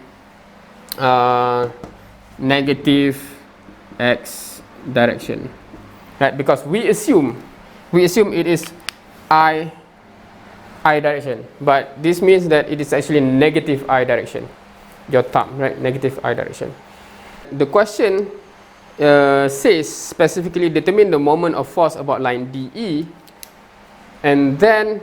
negative x direction, right? Because we assume it is I direction, but this means that it is actually negative I direction. Your thumb, right? Negative I direction. The question says specifically determine the moment of force about line DE, and then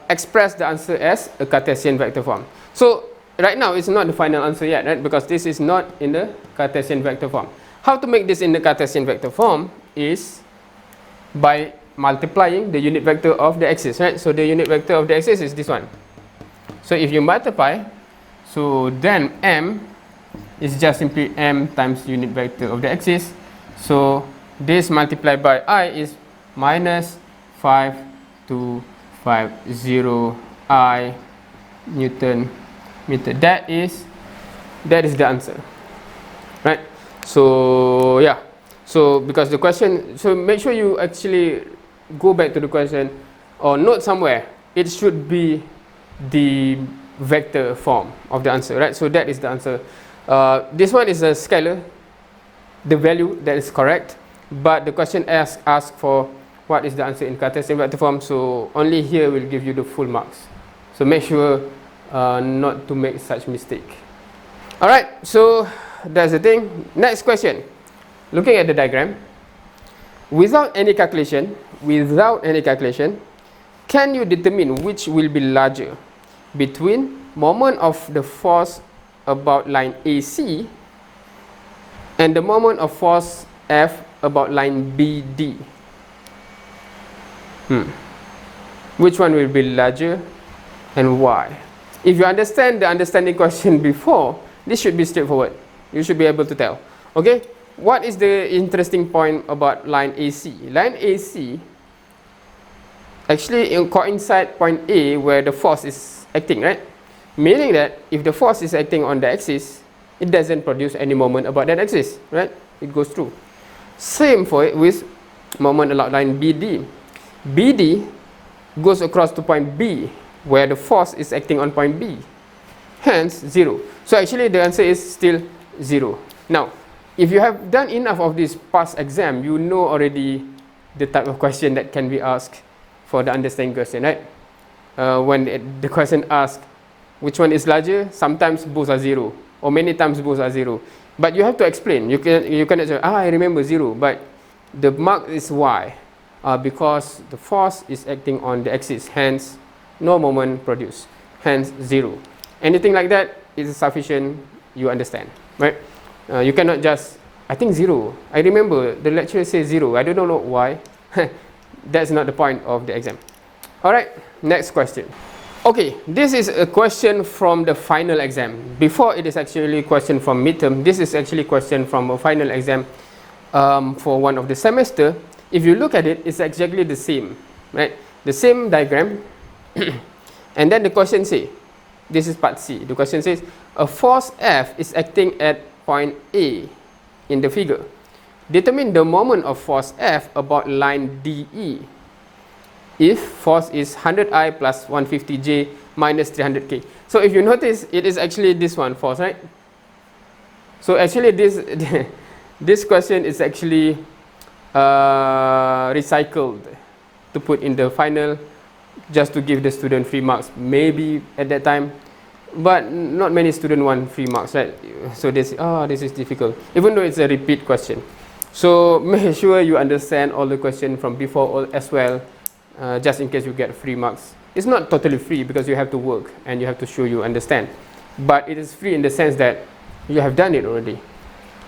express the answer as a Cartesian vector form. So right now it's not the final answer yet, right? Because this is not in the Cartesian vector form. How to make this in the Cartesian vector form is by multiplying the unit vector of the axis, right? So the unit vector of the axis is this one. So if you multiply, so then m is just simply m times unit vector of the axis. So this multiplied by I is minus 5250 I Newton meter. That is the answer, right? So yeah, so because the question, so make sure you actually go back to the question or note somewhere, it should be the vector form of the answer, right? So that is the answer. This one is a scalar, the value that is correct, but the question asks for what is the answer in Cartesian vector form, so only here will give you the full marks. So make sure not to make such mistake. Alright, so that's the thing. Next question. Looking at the diagram, without any calculation, can you determine which will be larger between moment of the force about line AC and the moment of force F about line BD? Which one will be larger and why? If you understand the understanding question before, this should be straightforward. You should be able to tell. Okay, what is the interesting point about line AC? Line AC actually coincide point A where the force is acting, right? Meaning that if the force is acting on the axis, it doesn't produce any moment about that axis, right? It goes through. Same for it with moment along line BD. BD goes across to point B where the force is acting on point B, hence 0. So actually the answer is still 0. Now if you have done enough of this past exam, you know already the type of question that can be asked for the understanding question, right? When the question asks which one is larger, sometimes both are 0 or many times both are 0, but you have to explain. You cannot say, I remember 0, but the mark is y. Because the force is acting on the axis, hence no moment produced, hence 0. Anything like that is sufficient you understand, right? You cannot just, I think 0. I remember the lecturer says 0. I don't know why. That's not the point of the exam. Alright, next question. Okay, this is a question from the final exam. Before it is actually a question from midterm, this is actually a question from a final exam for one of the semester. If you look at it, it's exactly the same, right? The same diagram. And then the question says, this is part C. The question says, a force F is acting at point A in the figure. Determine the moment of force F about line DE if force is 100I plus 150J minus 300K. So if you notice, it is actually this one, force, right? So actually this question is actually recycled to put in the final, just to give the student free marks, maybe at that time. But not many students want free marks, right? So they say, oh, this is difficult, even though it's a repeat question. So make sure you understand all the questions from before as well, just in case you get free marks. It's not totally free because you have to work and you have to show you understand. But it is free in the sense that you have done it already.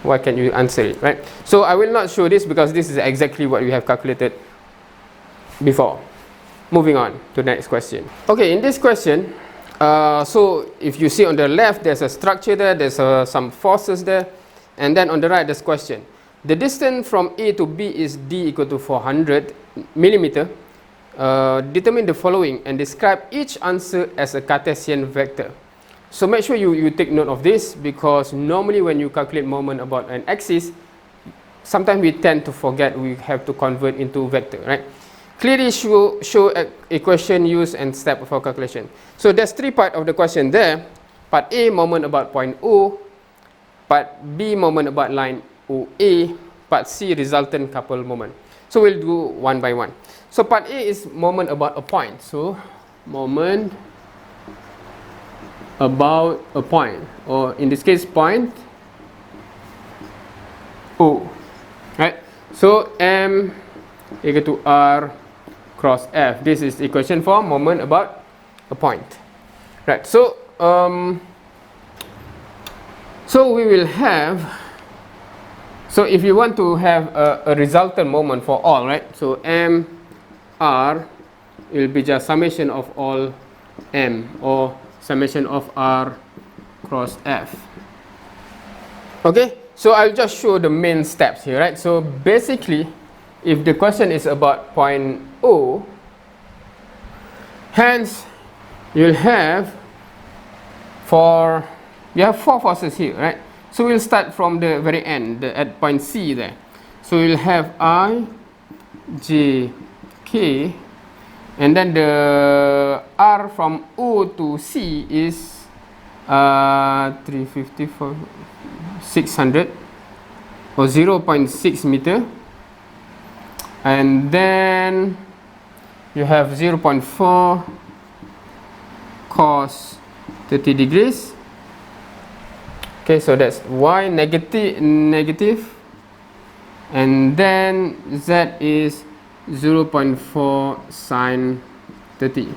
Why can't you answer it, right? So I will not show this because this is exactly what we have calculated before. Moving on to the next question. Okay, in this question, so if you see on the left, there's a structure there, there's some forces there, and then on the right, there's question. The distance from A to B is D equal to 400 millimeter. Determine the following and describe each answer as a Cartesian vector. So make sure you take note of this, because normally when you calculate moment about an axis, sometimes we tend to forget we have to convert into vector, right? Clearly show equation use and step for calculation. So there's 3 parts of the question there. Part A, moment about point O. Part B, moment about line OA. Part C, resultant couple moment. So we'll do one by one. So part A is moment about a point. So moment about a point, or in this case point O, right? So M equal to R cross F. This is the equation for moment about a point, right? So so we will have, so if you want to have a resultant moment for all, right? So M R will be just summation of all M, or summation of R cross F. Okay, so I'll just show the main steps here, right? So basically, if the question is about point O, hence you'll have you have 4 forces here, right? So we'll start from the very end, at point C there. So we'll have I, J, K, and then the R from O to C is 354, 600, or 0.6 meter. And then you have 0.4 cos 30 degrees. Okay, so that's Y negative. And then Z is 0.4 sine 30.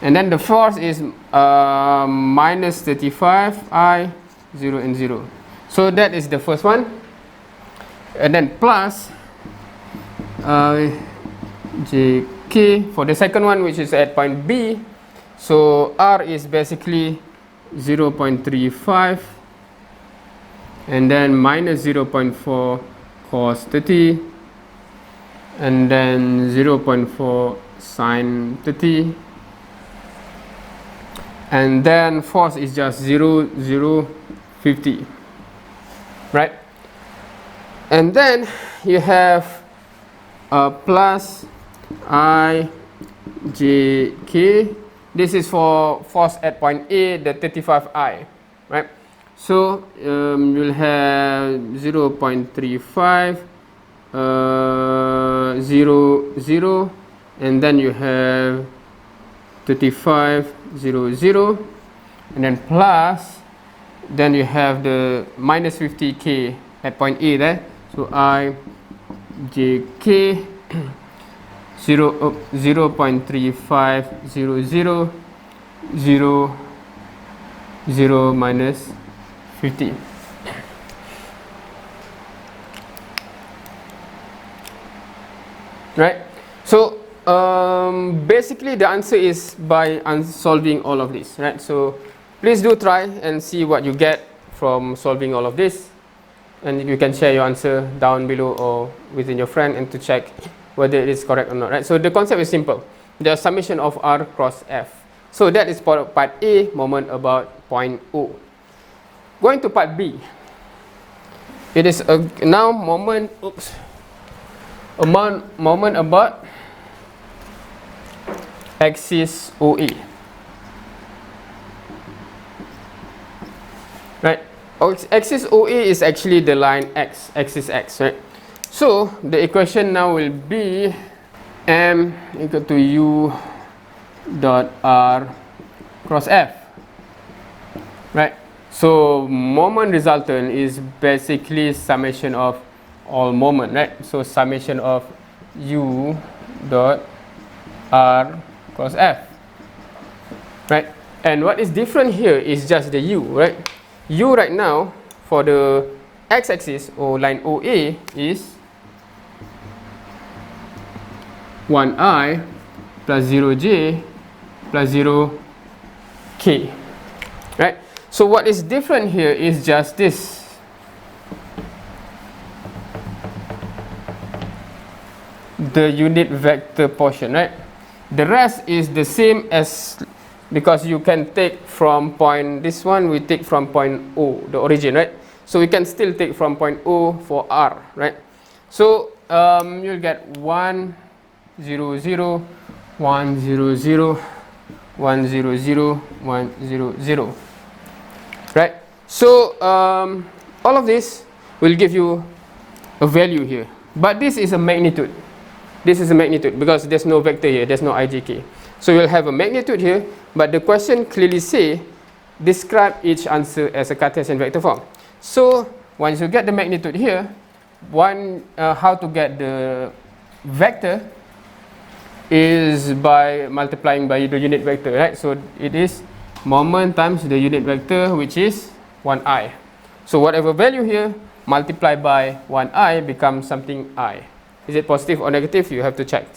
And then the force is minus 35, I, 0 and 0. So that is the first one. And then plus JK for the second one, which is at point B. So R is basically 0.35, and then minus 0.4 cos 30, and then 0.4 sine 30, and then force is just 0.050, right? And then you have plus I, J, K. This is for force at point A, the 35I, right? So you'll have 0.35, 0, 0, and then you have 35, 0, 0, and then plus, then you have the minus 50K at point A there. So I, J, K, 0.35, 0, 0, 0, 0 minus 50. Right? So basically the answer is by solving all of this, right? So please do try and see what you get from solving all of this, and you can share your answer down below or within your friend and to check whether it is correct or not, right? So the concept is simple. The summation of R cross F. So that is part A, moment about point O. Going to part B. It is now moment about axis OA. Right? Axis OA is actually the line X, axis X, right? So the equation now will be M equal to U dot R cross F, right? So moment resultant is basically summation of all moment, right? So summation of U dot R cross F, right? And what is different here is just the U, right? U right now for the x-axis or line OA is 1i plus 0j plus 0k, right? So what is different here is just this. The unit vector portion, right? The rest is the same as, because you can take from point, this one we take from point O, the origin, right? So we can still take from point O for R, right? So you'll get 1 0 0 1 0 0 1 0 0 1 0 0, right? So all of this will give you a value here, but this is a magnitude. This is a magnitude because there's no vector here, there's no ijk. So you'll have a magnitude here, but the question clearly say describe each answer as a Cartesian vector form. So once you get the magnitude here, how to get the vector is by multiplying by the unit vector, right? So it is moment times the unit vector, which is 1i. So whatever value here multiplied by 1i becomes something I. Is it positive or negative? You have to check.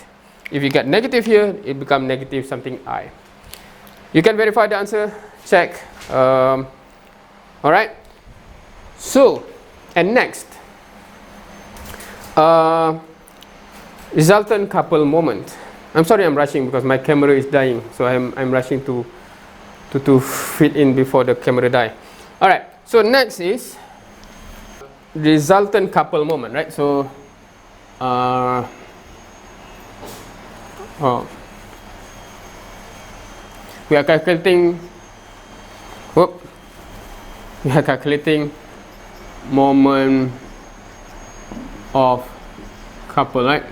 If you get negative here, it becomes negative something I. You can verify the answer, check. Alright. So, and next, resultant couple moment. I'm sorry I'm rushing because my camera is dying. So I'm rushing to fit in before the camera die. Alright. So next is resultant couple moment, right? So we are calculating moment of couple, right?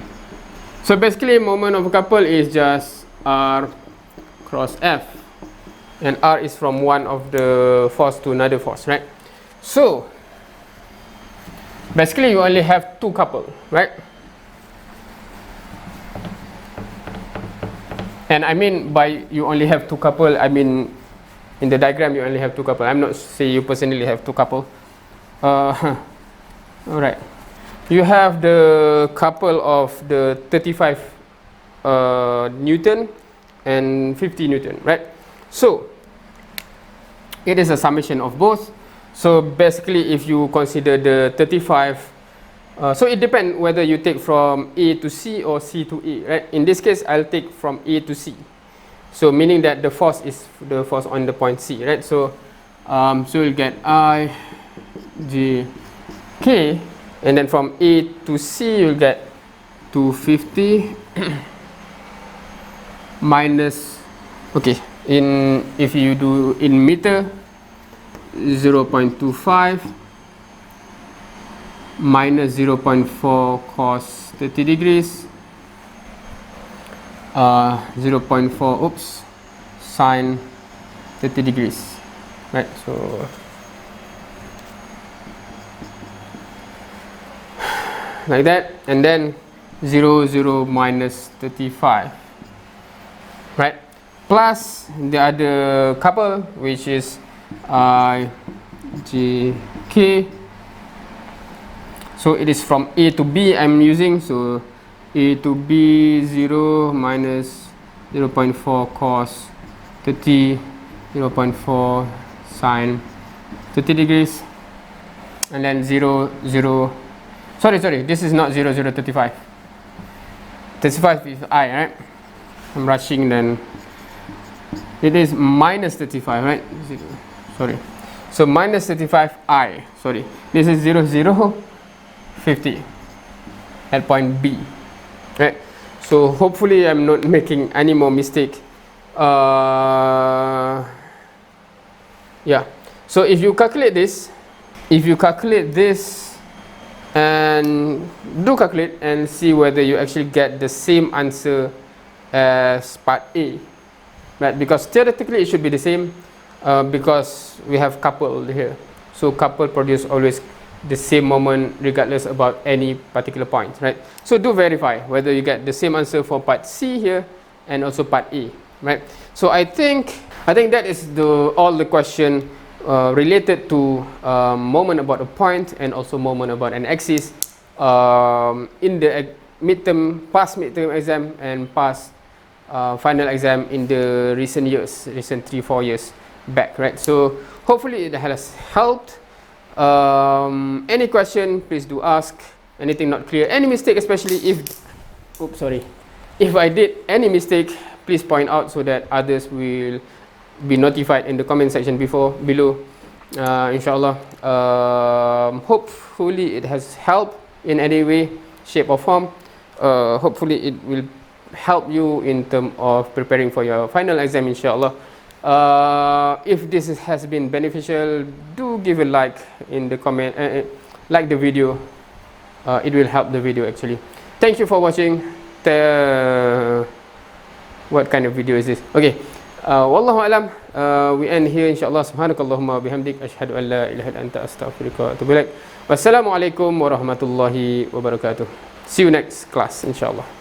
So basically moment of a couple is just R cross F, and R is from one of the force to another force, right? So basically you only have two couple, right? And I mean by you only have two couple, I mean in the diagram you only have two couple. I'm not saying you personally have two couple. Alright. You have the couple of the 35 Newton and 50 Newton, right? So it is a summation of both. So basically if you consider the 35, so it depends whether you take from A to C or C to A, right? In this case, I'll take from A to C. So meaning that the force is the force on the point C, right? So so you'll get I, J, K, and then from A to C you'll get 250 minus, okay, if you do in meter, 0.25 minus 0.4 cos 30 degrees, 0.4 oops sine 30 degrees, right? So like that, and then 0 minus 35, right? Plus the other couple, which is JK. So it is from A to B I'm using, so A to B 0 minus 0.4 cos 30, 0.4 sine 30 degrees, and then 0, 0, sorry, this is not 0, 0, 35. 35 is I, right? I'm rushing, then it is minus 35, right? Sorry. So minus 35I, sorry. This is 0, 0, 50 at point B, right? So hopefully I'm not making any more mistake. Yeah. So if you calculate this, and do calculate and see whether you actually get the same answer as part A, right? Because theoretically it should be the same, because we have couple here. So couple produce always the same moment regardless about any particular point, right? So do verify whether you get the same answer for part C here and also part A, right? So I think that is all the question related to moment about a point and also moment about an axis in the past midterm exam and past final exam in the recent 3-4 years back, right? So hopefully it has helped. Any question, please do ask. Anything not clear, any mistake, especially if I did any mistake, please point out so that others will be notified in the comment section below. Inshallah. Hopefully it has helped in any way, shape or form. Hopefully it will help you in terms of preparing for your final exam, inshallah. If this has been beneficial, do give a like in the comment, like the video. It will help the video actually. Thank you for watching. What kind of video is this? Okay. Wallahu alam. We end here, inshallah. Subhanakallahumma bihamdik asyhadu an la ilaha illa anta astaghfiruka wa atubu ilaik. Wassalamualaikum warahmatullahi wabarakatuh. See you next class, inshallah.